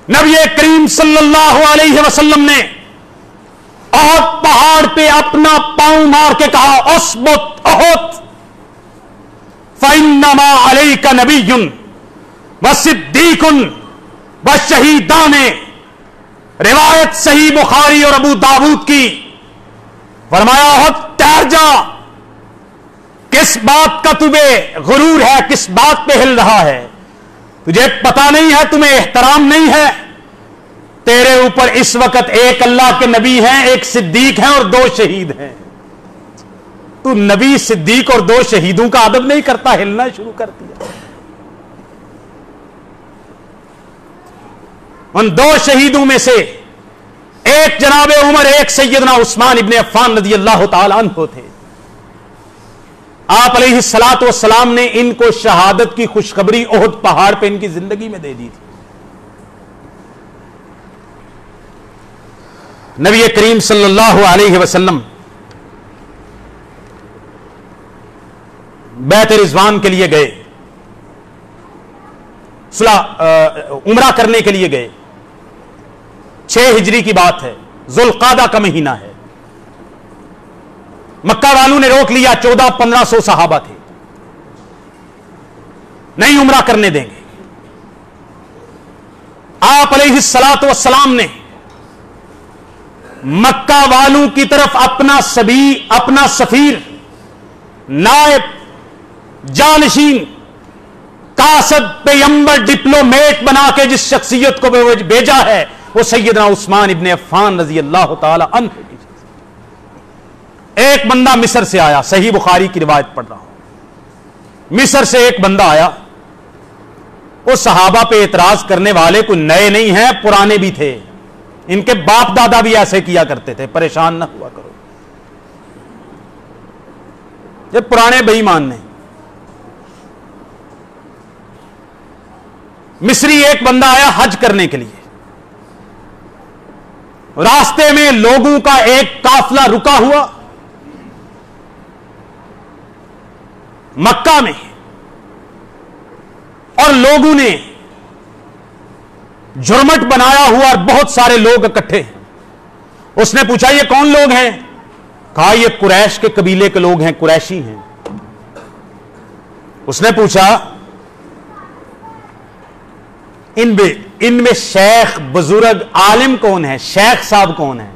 A: نبی کریم صلی اللہ علیہ وسلم نے احد پہاڑ پہ اپنا پاؤں مار کے کہا اثبت احد فإنما علیک نبی وصدیق وشہیدان۔ روایت صحیح بخاری اور ابو داؤد کی، فرمایا احد ٹھہر جا، کس بات کا تمہیں غرور ہے، کس بات پہ ہل رہا ہے؟ تجھے پتا نہیں ہے، تمہیں احترام نہیں ہے تیرے اوپر اس وقت ایک اللہ کے نبی ہیں، ایک صدیق ہیں اور 2 شہید ہیں. تو نبی، صدیق اور 2 شہیدوں کا ادب نہیں کرتا، ہلنا شروع کر دیا. ان 2 شہیدوں میں سے ایک جناب عمر، ایک سیدنا عثمان ابن عفان رضی اللہ تعالی عنہ تھے. آپ علیہ الصلوۃ والسلام نے ان کو شہادت کی خوشخبری احد پہاڑ پہ ان کی زندگی میں دے دی تھی. نبی کریم صلی اللہ علیہ وسلم بیت رضوان کے لیے گئے، عمرہ کرنے کے لیے گئے. 6 ہجری کی بات ہے، ذوالقعدہ کا مہینہ ہے. مکہ والوں نے روک لیا، 1400-1500 صحابہ تھے، نہیں عمرہ کرنے دیں گے. آپ علیہ الصلوۃ والسلام نے مکہ والوں کی طرف اپنا سفیر، نائب، جانشین، قاصد، پیغمبر، ڈپلومیٹ بنا کے جس شخصیت کو بھیجا ہے وہ سیدنا عثمان ابن عفان رضی اللہ تعالی عنہ کی. ایک بندہ مصر سے آیا، صحیح بخاری کی روایت پڑھ رہا ہوں. مصر سے ایک بندہ آیا. وہ صحابہ پہ اعتراض کرنے والے کوئی نئے نہیں ہیں، پرانے بھی تھے. ان کے باپ دادا بھی ایسے کیا کرتے تھے، پریشان نہ ہوا کرو. یہ پرانے بے ایمان نے. مصری ایک بندہ آیا حج کرنے کے لیے. راستے میں لوگوں کا ایک قافلہ رکا ہوا مکہ میں، اور لوگوں نے جھرمٹ بنایا ہوا اور بہت سارے لوگ اکٹھے ہیں. اس نے پوچھا یہ کون لوگ ہیں؟ کہا یہ قریش کے قبیلے کے لوگ ہیں، قریشی ہیں. اس نے پوچھا ان میں شیخ، بزرگ، عالم کون ہے؟ شیخ صاحب کون ہے؟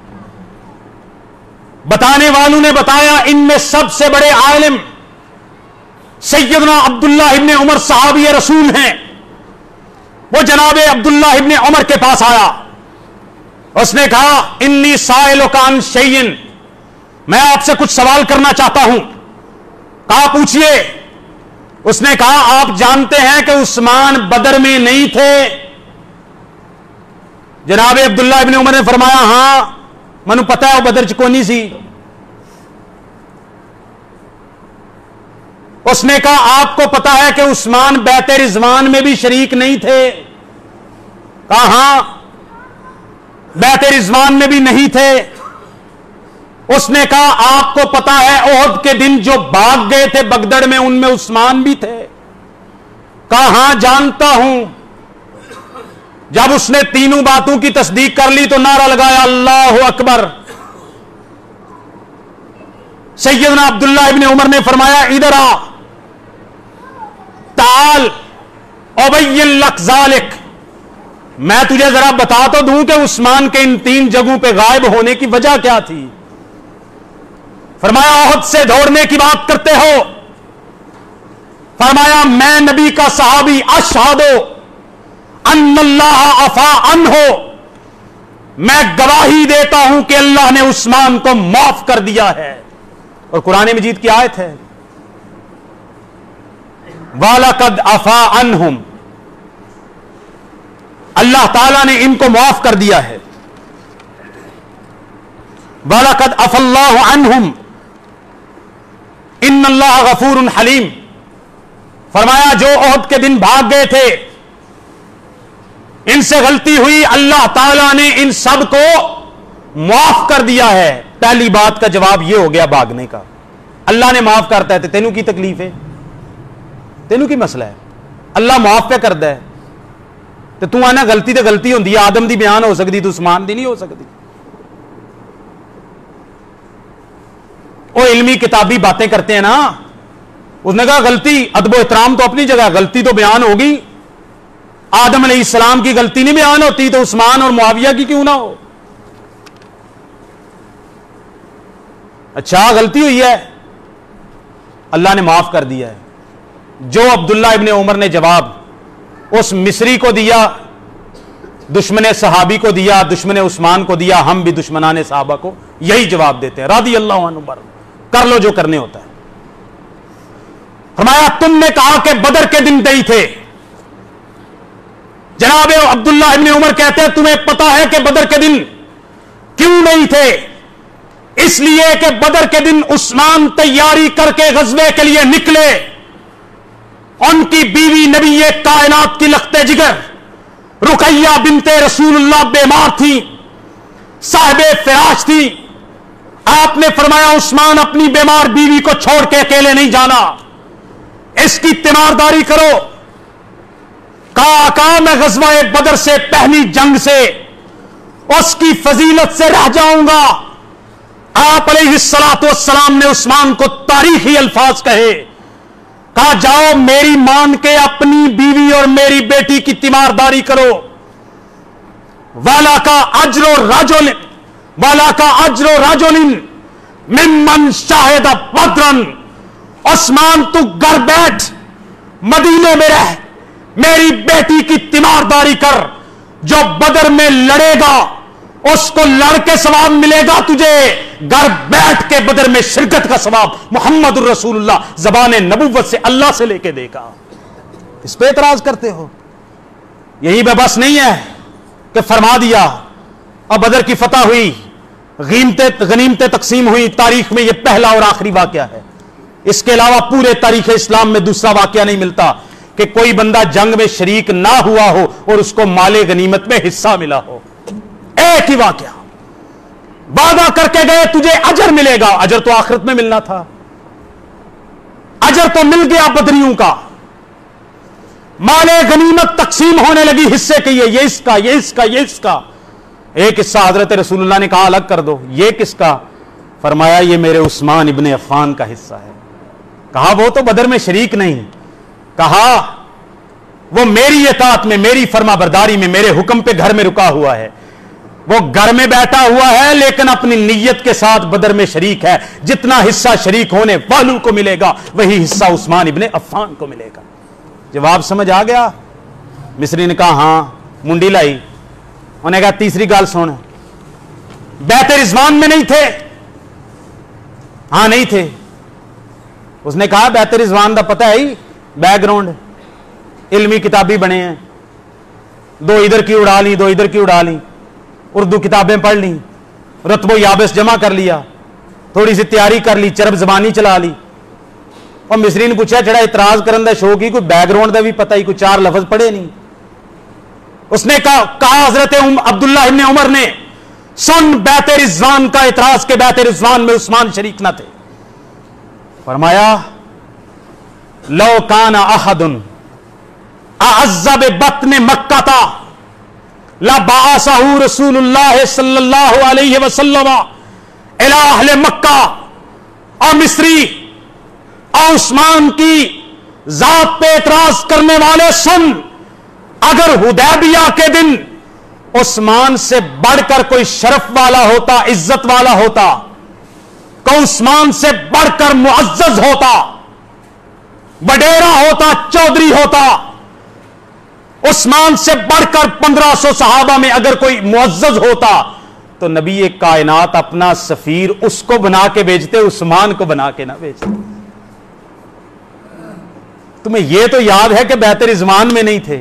A: بتانے والوں نے بتایا ان میں سب سے بڑے عالم سیدنا عبداللہ ابن عمر صحابی رسول ہیں. وہ جناب عبداللہ ابن عمر کے پاس آیا. اس نے کہا انی سائلک عن شیء، میں آپ سے کچھ سوال کرنا چاہتا ہوں. کہا پوچھئے. اس نے کہا آپ جانتے ہیں کہ عثمان بدر میں نہیں تھے؟ جناب عبداللہ ابن عمر نے فرمایا ہاں منو پتا ہے وہ بدر چ کونی سی. اس نے کہا آپ کو پتا ہے کہ عثمان بیت رضوان میں بھی شریک نہیں تھے؟ کہا ہاں بیت رضوان میں بھی نہیں تھے. اس نے کہا آپ کو پتا ہے احد کے دن جو بھاگ گئے تھے بگدڑ میں، ان میں عثمان بھی تھے؟ کہا ہاں جانتا ہوں. جب اس نے تینوں باتوں کی تصدیق کر لی تو نعرہ لگایا اللہ اکبر. سیدنا عبداللہ ابن عمر نے فرمایا ادھر آ، تعال ابین لک ذالک، میں تجھے ذرا بتا تو دوں کہ عثمان کے ان 3 جگہوں پہ غائب ہونے کی وجہ کیا تھی. فرمایا احد سے دوڑنے کی بات کرتے ہو؟ فرمایا میں نبی کا صحابی اشہد ان اللہ عفا عنہ، میں گواہی دیتا ہوں کہ اللہ نے عثمان کو معاف کر دیا ہے. اور قرآن مجید کی آیت ہے وَلَقَدْ عَفَا عَنْهُمْ، اللہ تعالیٰ نے ان کو معاف کر دیا ہے. وَلَقَدْ عَفَا اللَّهُ عَنْهُمْ إِنَّ اللَّهَ غَفُورٌ حَلِيمٌ. فرمایا جو احد کے دن بھاگ گئے تھے ان سے غلطی ہوئی، اللہ تعالیٰ نے ان سب کو معاف کر دیا ہے. پہلی بات کا جواب یہ ہو گیا بھاگنے کا. اللہ نے معاف کرتا ہے تو تینوں کی تکلیف ہے، تینوں کی مسئلہ ہے. اللہ معاف پہ کرتا ہے تو تو آنا غلطی تو غلطی ہوندی ہے. آدم دی بیان ہو سکتی تو عثمان دی نہیں ہو سکتی. وہ علمی کتابی باتیں کرتے ہیں نا. اس نے کہا غلطی، ادب و احترام تو اپنی جگہ، غلطی تو بیان ہوگی. آدم علیہ السلام کی غلطی نہیں بیان ہوتی تو عثمان اور معاویہ کی کیوں نہ ہو؟ اچھا غلطی ہوئی ہے، اللہ نے معاف کر دیا ہے. جو عبداللہ ابن عمر نے جواب اس مصری کو دیا دشمن صحابی کو دیا، دشمن عثمان کو دیا، ہم بھی دشمنان صحابہ کو یہی جواب دیتے ہیں، رضی اللہ عنہ، کر لو جو کرنے ہوتا ہے۔ فرمایا تم نے کہا کہ بدر کے دن نہیں تھے۔ جناب عبداللہ ابن عمر کہتے ہیں تمہیں پتا ہے کہ بدر کے دن کیوں نہیں تھے؟ اس لیے کہ بدر کے دن عثمان تیاری کر کے غزوے کے لیے نکلے، ان کی بیوی نبی کائنات کی لخت جگر رقیہ بنت رسول اللہ بیمار تھی، صاحب فراش تھی۔ آپ نے فرمایا عثمان اپنی بیمار بیوی کو چھوڑ کے اکیلے نہیں جانا، اس کی تیمارداری کرو۔ کہا میں غزوہ بدر سے پہلی جنگ سے اس کی فضیلت سے رہ جاؤں گا۔ آپ علیہ الصلوۃ والسلام نے عثمان کو تاریخی الفاظ کہے، کہا جاؤ میری مان کے اپنی بیوی اور میری بیٹی کی تیمارداری کرو۔ والا کا اجر رجل ممن شاہد بدرن، عثمان تو گھر بیٹھ مدینے میں رہ، میری بیٹی کی تیمارداری کر، جو بدر میں لڑے گا اس کو لڑ کے ثواب ملے گا، تجھے گھر بیٹھ کے بدر میں شرکت کا ثواب محمد الرسول اللہ زبان نبوت سے اللہ سے لے کے دے گا۔ اس پہ اعتراض کرتے ہو؟ یہی بے بس نہیں ہے کہ فرما دیا اب بدر کی فتح ہوئی، غنیمتیں تقسیم ہوئی، تاریخ میں یہ پہلا اور آخری واقعہ ہے۔ اس کے علاوہ پورے تاریخ اسلام میں دوسرا واقعہ نہیں ملتا کہ کوئی بندہ جنگ میں شریک نہ ہوا ہو اور اس کو مال غنیمت میں حصہ ملا ہو۔ ایک ہی واقعہ، وعدہ کر کے گئے تجھے اجر ملے گا، اجر تو آخرت میں ملنا تھا، اجر تو مل گیا بدریوں کا، مال غنیمت تقسیم ہونے لگی حصے کے، یہ اس کا، یہ اس کا، یہ اس کا۔ ایک حصہ حضرت رسول اللہ نے کہا الگ کر دو، یہ کس کا؟ فرمایا یہ میرے عثمان ابن عفان کا حصہ ہے۔ کہا وہ تو بدر میں شریک نہیں، کہا وہ میری اطاعت میں، میری فرما برداری میں، میرے حکم پہ گھر میں رکا ہوا ہے، وہ گھر میں بیٹھا ہوا ہے لیکن اپنی نیت کے ساتھ بدر میں شریک ہے، جتنا حصہ شریک ہونے والوں کو ملے گا وہی حصہ عثمان ابن عفان کو ملے گا۔ جواب سمجھ آ گیا؟ مصری نے کہا ہاں، منڈی لائی، انہوں نے کہا تیسری گال سن، بیعت رضوان میں نہیں تھے؟ ہاں نہیں تھے۔ اس نے کہا بیعت رضوان دا پتہ ہے ہی، بیک گراؤنڈ علمی کتابی بنے ہیں، دو ادھر کی اڑا لی، دو ادھر کی اڑا لی، اردو کتابیں پڑھ لی، رتب و یابس جمع کر لیا، تھوڑی سی تیاری کر لی، چرب زبانی چلا لی۔ اور مصری نے پوچھا جڑا اعتراض کرن دا شوق ہی، کوئی بیک گراؤنڈ دا بھی پتہ ہی، کوئی چار لفظ پڑھے نہیں؟ اس نے کہا حضرت عبداللہ ابن عمر نے سن بیعت رضوان کا اعتراض کہ بیعت رضوان میں عثمان شریک نہ تھے۔ فرمایا لو کان احد اعز ببطن مکہ لبعثہ رسول اللہ صلی اللہ علیہ وسلم الی اہل مکہ۔ اور مصری اور عثمان کی ذات پہ اعتراض کرنے والے سن، اگر حدیبیہ کے دن عثمان سے بڑھ کر کوئی شرف والا ہوتا، عزت والا ہوتا، کوئی عثمان سے بڑھ کر معزز ہوتا، وڈیرا ہوتا، چودھری ہوتا، عثمان سے بڑھ کر 1500 صحابہ میں اگر کوئی معزز ہوتا تو نبی کائنات اپنا سفیر اس کو بنا کے بھیجتے، عثمان کو بنا کے نہ بھیجتے۔ تمہیں یہ تو یاد ہے کہ بیعت رضوان میں نہیں تھے،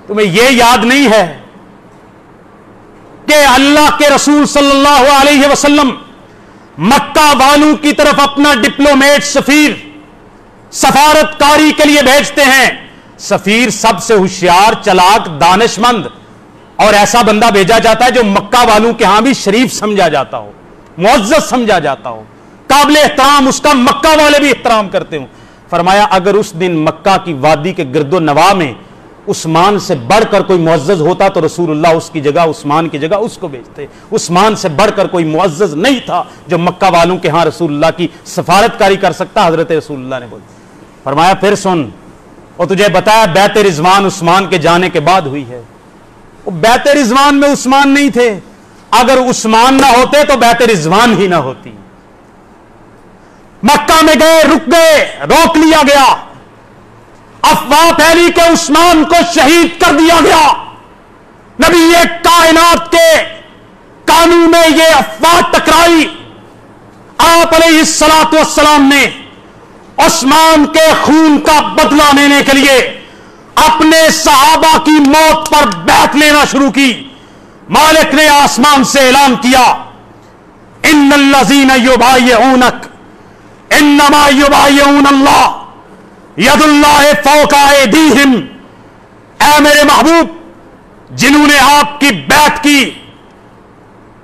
A: تمہیں یہ یاد نہیں ہے کہ اللہ کے رسول صلی اللہ علیہ وسلم مکہ والوں کی طرف اپنا ڈپلومیٹ سفیر سفارت کاری کے لیے بھیجتے ہیں۔ سفیر سب سے ہوشیار، چلاک، دانش مند اور ایسا بندہ بھیجا جاتا ہے جو مکہ والوں کے ہاں بھی شریف سمجھا جاتا ہو، معزز سمجھا جاتا ہو، قابل احترام، اس کا مکہ والے بھی احترام کرتے ہوں۔ فرمایا اگر اس دن مکہ کی وادی کے گرد و نواح میں عثمان سے بڑھ کر کوئی معزز ہوتا تو رسول اللہ اس کی جگہ، عثمان کی جگہ اس کو بھیجتے۔ عثمان سے بڑھ کر کوئی معزز نہیں تھا جو مکہ والوں کے ہاں رسول اللہ کی سفارت کاری کر سکتا، حضرت رسول اللہ نے بولا۔ فرمایا پھر سن، اور تجھے بتایا بیعت رضوان عثمان کے جانے کے بعد ہوئی ہے۔ بیعت رضوان میں عثمان نہیں تھے، اگر عثمان نہ ہوتے تو بیعت رضوان ہی نہ ہوتی۔ مکہ میں گئے، رک گئے، روک لیا گیا، افواہ پھیلی کہ عثمان کو شہید کر دیا گیا۔ نبی کائنات کے کانوں میں یہ افواہ ٹکرائی، آپ علیہ الصلوۃ والسلام نے عثمان کے خون کا بدلہ لینے کے لیے اپنے صحابہ کی موت پر بیعت لینا شروع کی۔ مالک نے آسمان سے اعلان کیا، ان الذین یبایعونک انما یبایعون اللہ ید اللہ فوق ایدیہم۔ اے میرے محبوب، جنہوں نے آپ کی بیعت کی،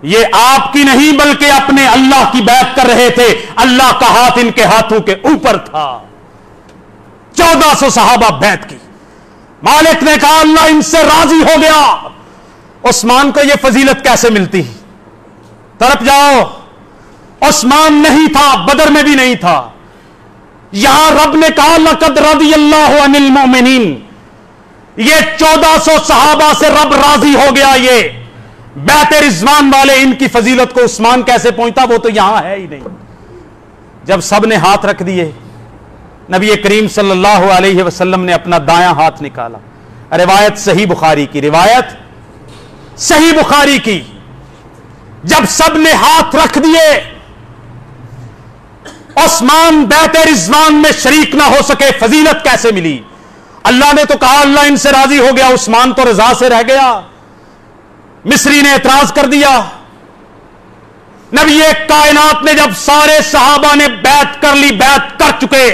A: یہ آپ کی نہیں بلکہ اپنے اللہ کی بیعت کر رہے تھے، اللہ کا ہاتھ ان کے ہاتھوں کے اوپر تھا۔ 1400 صحابہ بیعت کی۔ مالک نے کہا اللہ ان سے راضی ہو گیا۔ عثمان کو یہ فضیلت کیسے ملتی؟ طرف جاؤ، عثمان نہیں تھا، بدر میں بھی نہیں تھا۔ یہاں رب نے کہا لقد رضی اللہ عن المؤمنین، یہ 1400 صحابہ سے رب راضی ہو گیا۔ یہ بیعت رضوان والے، ان کی فضیلت کو عثمان کیسے پہنچتا؟ وہ تو یہاں ہے ہی نہیں۔ جب سب نے ہاتھ رکھ دیے، نبی کریم صلی اللہ علیہ وسلم نے اپنا دایاں ہاتھ نکالا۔ روایت صحیح بخاری کی، روایت صحیح بخاری کی۔ جب سب نے ہاتھ رکھ دیے، عثمان بیعت رضوان میں شریک نہ ہو سکے، فضیلت کیسے ملی؟ اللہ نے تو کہا اللہ ان سے راضی ہو گیا، عثمان تو رضا سے رہ گیا۔ مصری نے اعتراض کر دیا۔ نبی کائنات نے جب سارے صحابہ نے بیعت کر لی، بیعت کر چکے،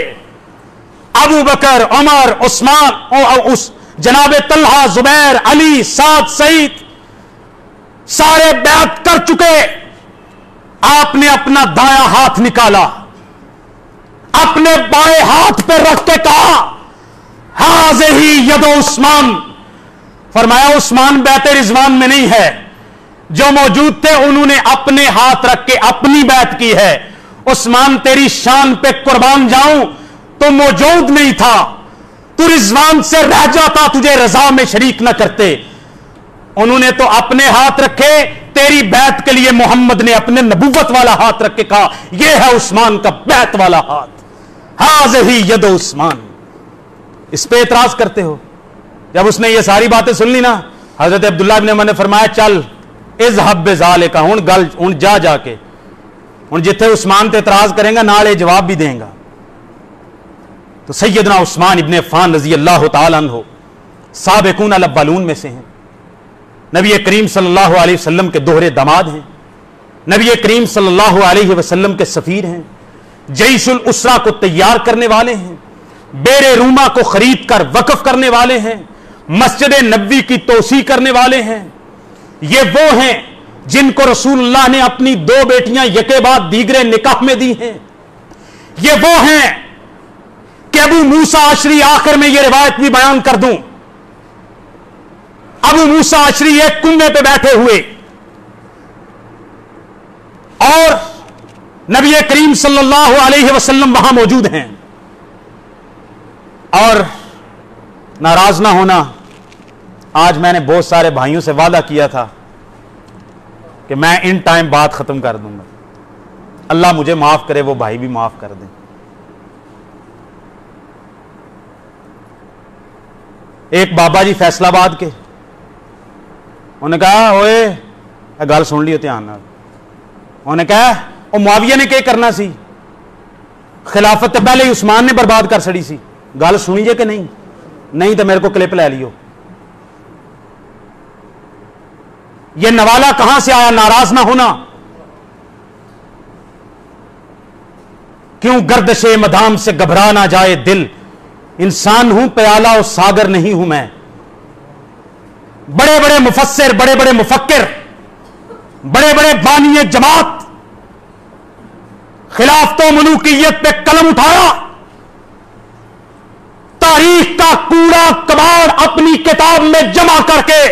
A: ابو بکر، عمر، عثمان، جناب طلحہ، زبیر، علی، سعد، سعید، سارے بیعت کر چکے، آپ نے اپنا دایاں ہاتھ نکالا، اپنے بائیں ہاتھ پہ رکھ کے کہا ہاذہ ید عثمان۔ فرمایا عثمان بیعت رضوان میں نہیں ہے، جو موجود تھے انہوں نے اپنے ہاتھ رکھ کے اپنی بیعت کی ہے۔ عثمان تیری شان پہ قربان جاؤں، تو موجود نہیں تھا، تو رضوان سے رہ جاتا، تجھے رضا میں شریک نہ کرتے۔ انہوں نے تو اپنے ہاتھ رکھے، تیری بیعت کے لیے محمد نے اپنے نبوت والا ہاتھ رکھ کے کہا یہ ہے عثمان کا بیعت والا ہاتھ، ہاذہ ید عثمان۔ اس پہ اعتراض کرتے ہو؟ جب اس نے یہ ساری باتیں سن لی نا، حضرت عبداللہ بن عمر نے فرمایا چل اذهب بذالک، ہن جا کے ہن جتھے عثمان تے اعتراض کریں گا نال جواب بھی دیں گا۔ تو سیدنا عثمان ابن عفان رضی اللہ تعالیٰ عنہ سابقون الاولون میں سے ہیں، نبی کریم صلی اللہ علیہ وسلم کے دوہرے داماد ہیں، نبی کریم صلی اللہ علیہ وسلم کے سفیر ہیں، جیش الاسرہ کو تیار کرنے والے ہیں، بیر روما کو خرید کر وقف کرنے والے ہیں، مسجد نبوی کی توسیع کرنے والے ہیں۔ یہ وہ ہیں جن کو رسول اللہ نے اپنی 2 بیٹیاں یکے بعد دیگرے نکاح میں دی ہیں۔ یہ وہ ہیں کہ ابو موسیٰ اشعری، آخر میں یہ روایت بھی بیان کر دوں، ابو موسیٰ اشعری ایک کنویں پہ بیٹھے ہوئے اور نبی کریم صلی اللہ علیہ وسلم وہاں موجود ہیں، اور ناراض نہ ہونا، آج میں نے بہت سارے بھائیوں سے وعدہ کیا تھا کہ میں ان ٹائم بات ختم کر دوں گا، اللہ مجھے معاف کرے، وہ بھائی بھی معاف کر دیں۔ ایک بابا جی فیصلہ آباد کے، انہوں نے کہا ہوئے گل سن لیو دھیان نال، انہوں نے کہا وہ معاویہ نے کیا کرنا سی، خلافت پہلے ہی عثمان نے برباد کر سڑی سی، گل سنی جے کہ نہیں؟ نہیں تو میرے کو کلپ لے لیو۔ یہ نوالا کہاں سے آیا؟ ناراض نہ ہونا، کیوں گردش مدام سے گھبرا نہ جائے دل، انسان ہوں پیالہ اور ساگر نہیں ہوں میں۔ بڑے بڑے مفسر، بڑے بڑے مفکر، بڑے بڑے بانی جماعت خلافت و ملوکیت پہ قلم اٹھایا، تاریخ کا کوڑا کباڑ اپنی کتاب میں جمع کر کے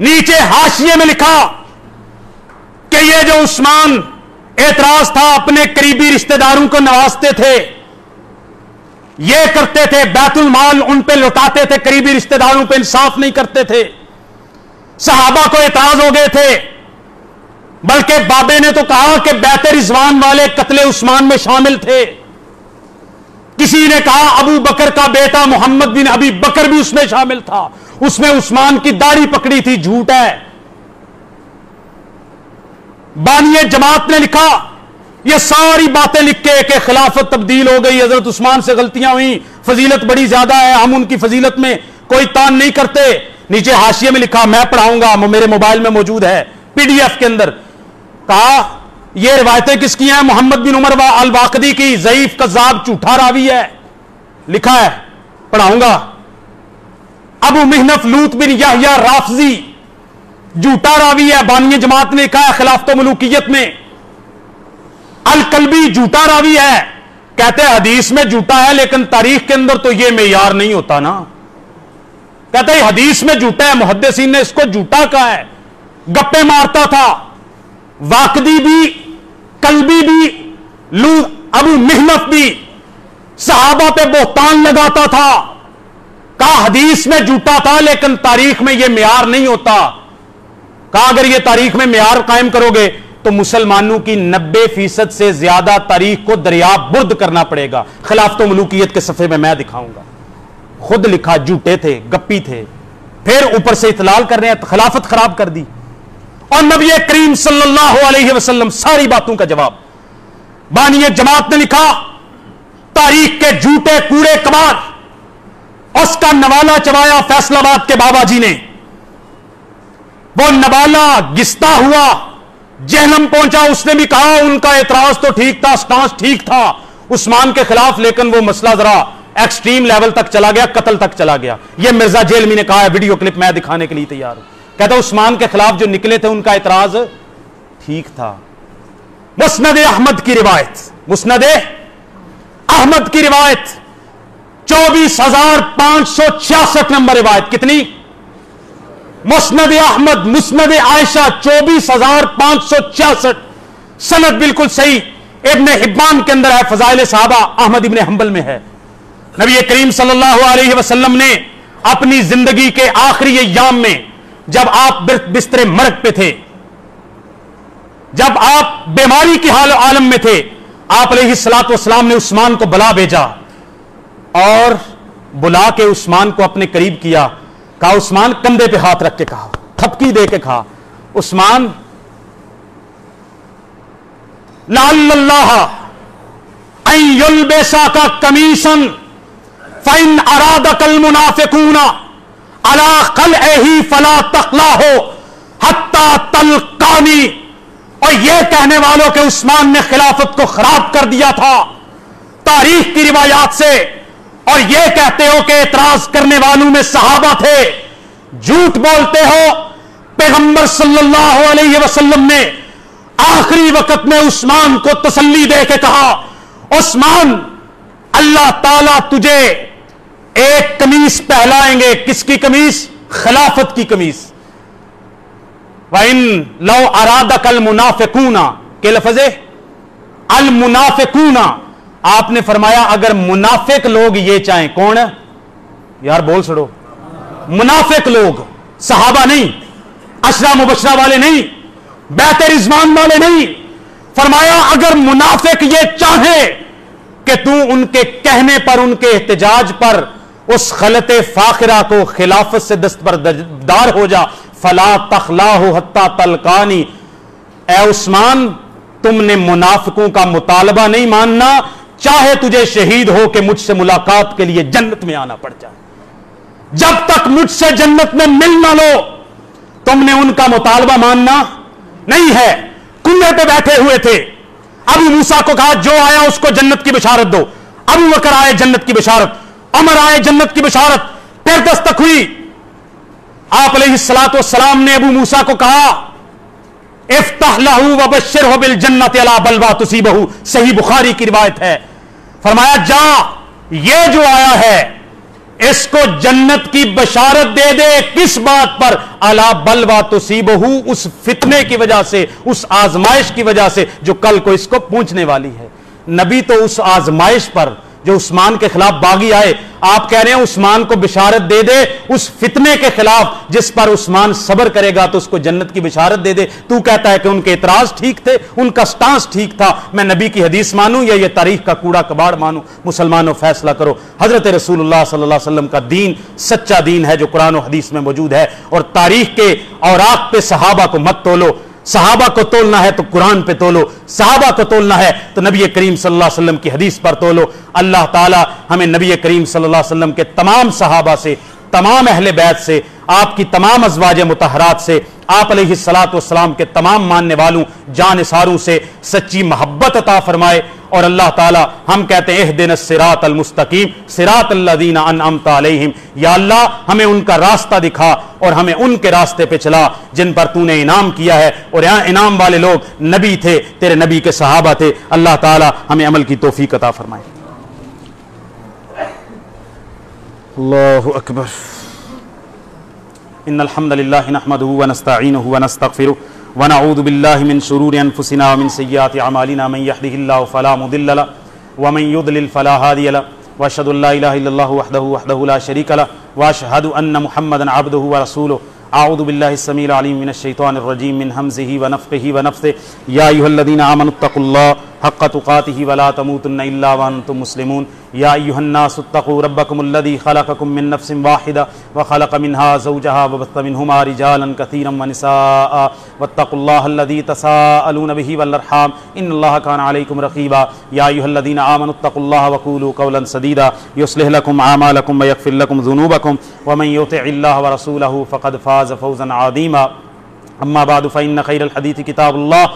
A: نیچے حاشیے میں لکھا کہ یہ جو عثمان اعتراض تھا، اپنے قریبی رشتہ داروں کو نوازتے تھے، یہ کرتے تھے، بیت المال ان پہ لوٹاتے تھے، قریبی رشتہ داروں پہ انصاف نہیں کرتے تھے، صحابہ کو اعتراض ہو گئے تھے، بلکہ بابے نے تو کہا کہ بیعت رضوان والے قتل عثمان میں شامل تھے، کسی نے کہا ابو بکر کا بیٹا محمد بن ابی بکر بھی اس میں شامل تھا، اس میں عثمان کی داڑھی پکڑی تھی، جھوٹ ہے۔ بانی جماعت نے لکھا یہ ساری باتیں لکھ کے کہ خلافت تبدیل ہو گئی، حضرت عثمان سے غلطیاں ہوئیں، فضیلت بڑی زیادہ ہے، ہم ان کی فضیلت میں کوئی تان نہیں کرتے۔ نیچے حاشیے میں لکھا، میں پڑھاؤں گا، میرے موبائل میں موجود ہے PDF کے اندر، کہا یہ روایتیں کس کی ہیں؟ محمد بن عمر الواقدی کی، ضعیف کذاب جھوٹا راوی ہے، لکھا ہے، پڑھاؤں گا۔ ابو محنف لوط بن یحییٰ رافضی جھوٹا راوی ہے، بانی جماعت نے لکھا ہے خلافت و ملوکیت میں۔ الکلبی جھوٹا راوی ہے، کہتے ہیں حدیث میں جھوٹا ہے لیکن تاریخ کے اندر تو یہ معیار نہیں ہوتا نا، کہتے ہیں حدیث میں جھوٹا ہے، محدثین نے اس کو جھوٹا کہا ہے، گپے مارتا تھا۔ واقدی بھی، کلبی بھی، ابو محنف بھی صحابہ پہ بہتان لگاتا تھا، کہا حدیث میں جھوٹا تھا لیکن تاریخ میں یہ معیار نہیں ہوتا، کہا اگر یہ تاریخ میں معیار قائم کرو گے تو مسلمانوں کی 90% سے زیادہ تاریخ کو دریافت برد کرنا پڑے گا۔ خلافت و ملوکیت کے صفحے میں میں دکھاؤں گا، خود لکھا، جھوٹے تھے، گپی تھے، پھر اوپر سے اطلال کر رہے ہیں، خلافت خراب کر دی۔ اور نبی کریم صلی اللہ علیہ وسلم ساری باتوں کا جواب، بانی جماعت نے لکھا تاریخ کے جھوٹے کوڑے کباڑ، اس کا نوالا چبایا فیصل آباد کے بابا جی نے، وہ نوالا گستا ہوا جہنم پہنچا۔ اس نے بھی کہا ان کا اعتراض تو ٹھیک تھا، سٹانس ٹھیک تھا عثمان کے خلاف، لیکن وہ مسئلہ ذرا ایکسٹریم لیول تک چلا گیا، قتل تک چلا گیا۔ یہ مرزا جیلمی نے کہا ہے، ویڈیو کلپ میں دکھانے کے لیے تیار ہوں، کہتا عثمان کے خلاف جو نکلے تھے ان کا اعتراض ٹھیک تھا۔ مسند احمد کی روایت، مسند احمد کی روایت 24,566 نمبر روایت، کتنی؟ مسند احمد، مسند عائشہ 24,566، سند بالکل صحیح، ابن حبان کے اندر ہے، فضائل صحابہ احمد ابن حنبل میں ہے۔ نبی کریم صلی اللہ علیہ وسلم نے اپنی زندگی کے آخری ایام میں، جب آپ بستر مرگ پہ تھے، جب آپ بیماری کی حال عالم میں تھے، آپ علیہ الصلوۃ والسلام نے عثمان کو بلا بھیجا اور بلا کے عثمان کو اپنے قریب کیا، کہا عثمان، کندھے پہ ہاتھ رکھ کے کہا، تھپکی دے کے کہا، عثمان لعل اللہ ان یلبسک قمیصا فإن أرادك المنافقون على قلعه فلا تقلعه حتى تلقاني۔ اور یہ کہنے والوں کہ عثمان نے خلافت کو خراب کر دیا تھا تاریخ کی روایات سے، اور یہ کہتے ہو کہ اعتراض کرنے والوں میں صحابہ تھے، جھوٹ بولتے ہو۔ پیغمبر صلی اللہ علیہ وسلم نے آخری وقت میں عثمان کو تسلی دے کے کہا، عثمان اللہ تعالیٰ تجھے ایک قمیص پہنائیں گے، کس کی قمیص؟ خلافت کی قمیص۔ وَإِن لَوْ أَرَادَكَ الْمُنَافِقُونَ کے لفظ المنافقون، آپ نے فرمایا اگر منافق لوگ یہ چاہیں، کون؟ یار بول سڑو، منافق لوگ، صحابہ نہیں، عشرہ مبشرہ والے نہیں، بیعت رضوان والے نہیں، فرمایا اگر منافق یہ چاہے کہ تو ان کے کہنے پر، ان کے احتجاج پر اس خلط فاخرہ کو خلافت سے دستبردار ہو جا، فلا تخلاہ حتی تلقانی، اے عثمان تم نے منافقوں کا مطالبہ نہیں ماننا، چاہے تجھے شہید ہو کہ مجھ سے ملاقات کے لیے جنت میں آنا پڑ جائے، جب تک مجھ سے جنت میں مل نہ لو تم نے ان کا مطالبہ ماننا نہیں ہے۔ کنویں پہ بیٹھے ہوئے تھے، ابو موسیٰ کو کہا جو آیا اس کو جنت کی بشارت دو، ابو بکر آئے جنت کی بشارت، عمر آئے جنت کی بشارت، پھر دستک ہوئی، آپ علیہ الصلوۃ والسلام نے ابو موسیٰ کو کہا افتح لہو وبشرہ بالجنت علی بلوى تصیبہ، صحیح بخاری کی روایت ہے، فرمایا جا یہ جو آیا ہے اس کو جنت کی بشارت دے دے، کس بات پر؟ علی بلوى تصیبہ، اس فتنے کی وجہ سے، اس آزمائش کی وجہ سے جو کل کو اس کو پہنچنے والی ہے۔ نبی تو اس آزمائش پر جو عثمان کے خلاف باغی آئے، آپ کہہ رہے ہیں عثمان کو بشارت دے دے اس فتنے کے خلاف جس پر عثمان صبر کرے گا تو اس کو جنت کی بشارت دے دے۔ تو کہتا ہے کہ ان کے اعتراض ٹھیک تھے، ان کا سٹانس ٹھیک تھا، میں نبی کی حدیث مانوں یا یہ تاریخ کا کوڑا کباڑ مانوں؟ مسلمانوں فیصلہ کرو۔ حضرت رسول اللہ صلی اللہ علیہ وسلم کا دین سچا دین ہے جو قرآن و حدیث میں موجود ہے، اور تاریخ کے اوراق پہ صحابہ کو مت تولو۔ صحابہ کو تولنا ہے تو قرآن پہ تولو، صحابہ کو تولنا ہے تو نبی کریم صلی اللہ علیہ وسلم کی حدیث پر تولو۔ اللہ تعالی ہمیں نبی کریم صلی اللہ علیہ وسلم کے تمام صحابہ سے، تمام اہل بیت سے، آپ کی تمام ازواج مطہرات سے، آپ علیہ الصلوۃ والسلام کے تمام ماننے والوں جان نثاروں سے سچی محبت عطا فرمائے۔ اور اللہ تعالی ہم کہتے ہیں اہدنا الصراط المستقیم صراط الذین انعمت علیہم، یا اللہ ہمیں ان کا راستہ دکھا اور ہمیں ان کے راستے پہ چلا جن پر تو نے انعام کیا ہے، اور یہاں انعام والے لوگ نبی تھے، تیرے نبی کے صحابہ تھے۔ اللہ تعالی ہمیں عمل کی توفیق عطا فرمائے۔ اللہ اکبر۔ ان الحمد للہ نحمده ونستعینہ ونستغفرہ ونعوذ باللہ من شرور انفسنا ومن سیئات اعمالنا، من یهده اللہ فلا مضل له ومن یضلل فلا هادی له، واشهد ان لا الہ الا اللہ وحدہ لا شریک له، واشهد ان محمدا عبدہ ورسولہ۔ اعوذ باللہ السمیع العلیم من الشیطان الرجیم من ہمزہ ونفخہ ونفثہ۔ یا ایھا الذین آمنوا اتقوا اللہ حق تقاتہ ولا تموتن الا وانتم مسلمون۔ یا ایھا الناس اتقوا ربکم الذی خلقکم من نفس واحدہ وخلق منها زوجها وبث منهما رجالا کثیرا ونساء واتقوا اللہ الذی تساءلون به والارحام ان اللہ کان علیکم رقیبا۔ یا ایھا الذین آمنوا اتقوا اللہ وقولوا قولا سدیدا یصلح لکم اعمالکم ویغفر لکم ذنوبکم ومن یطع اللہ ورسولہ فقد فاز فوزا عظیما۔ اما بعد فإن خیر الحدیث کتاب اللہ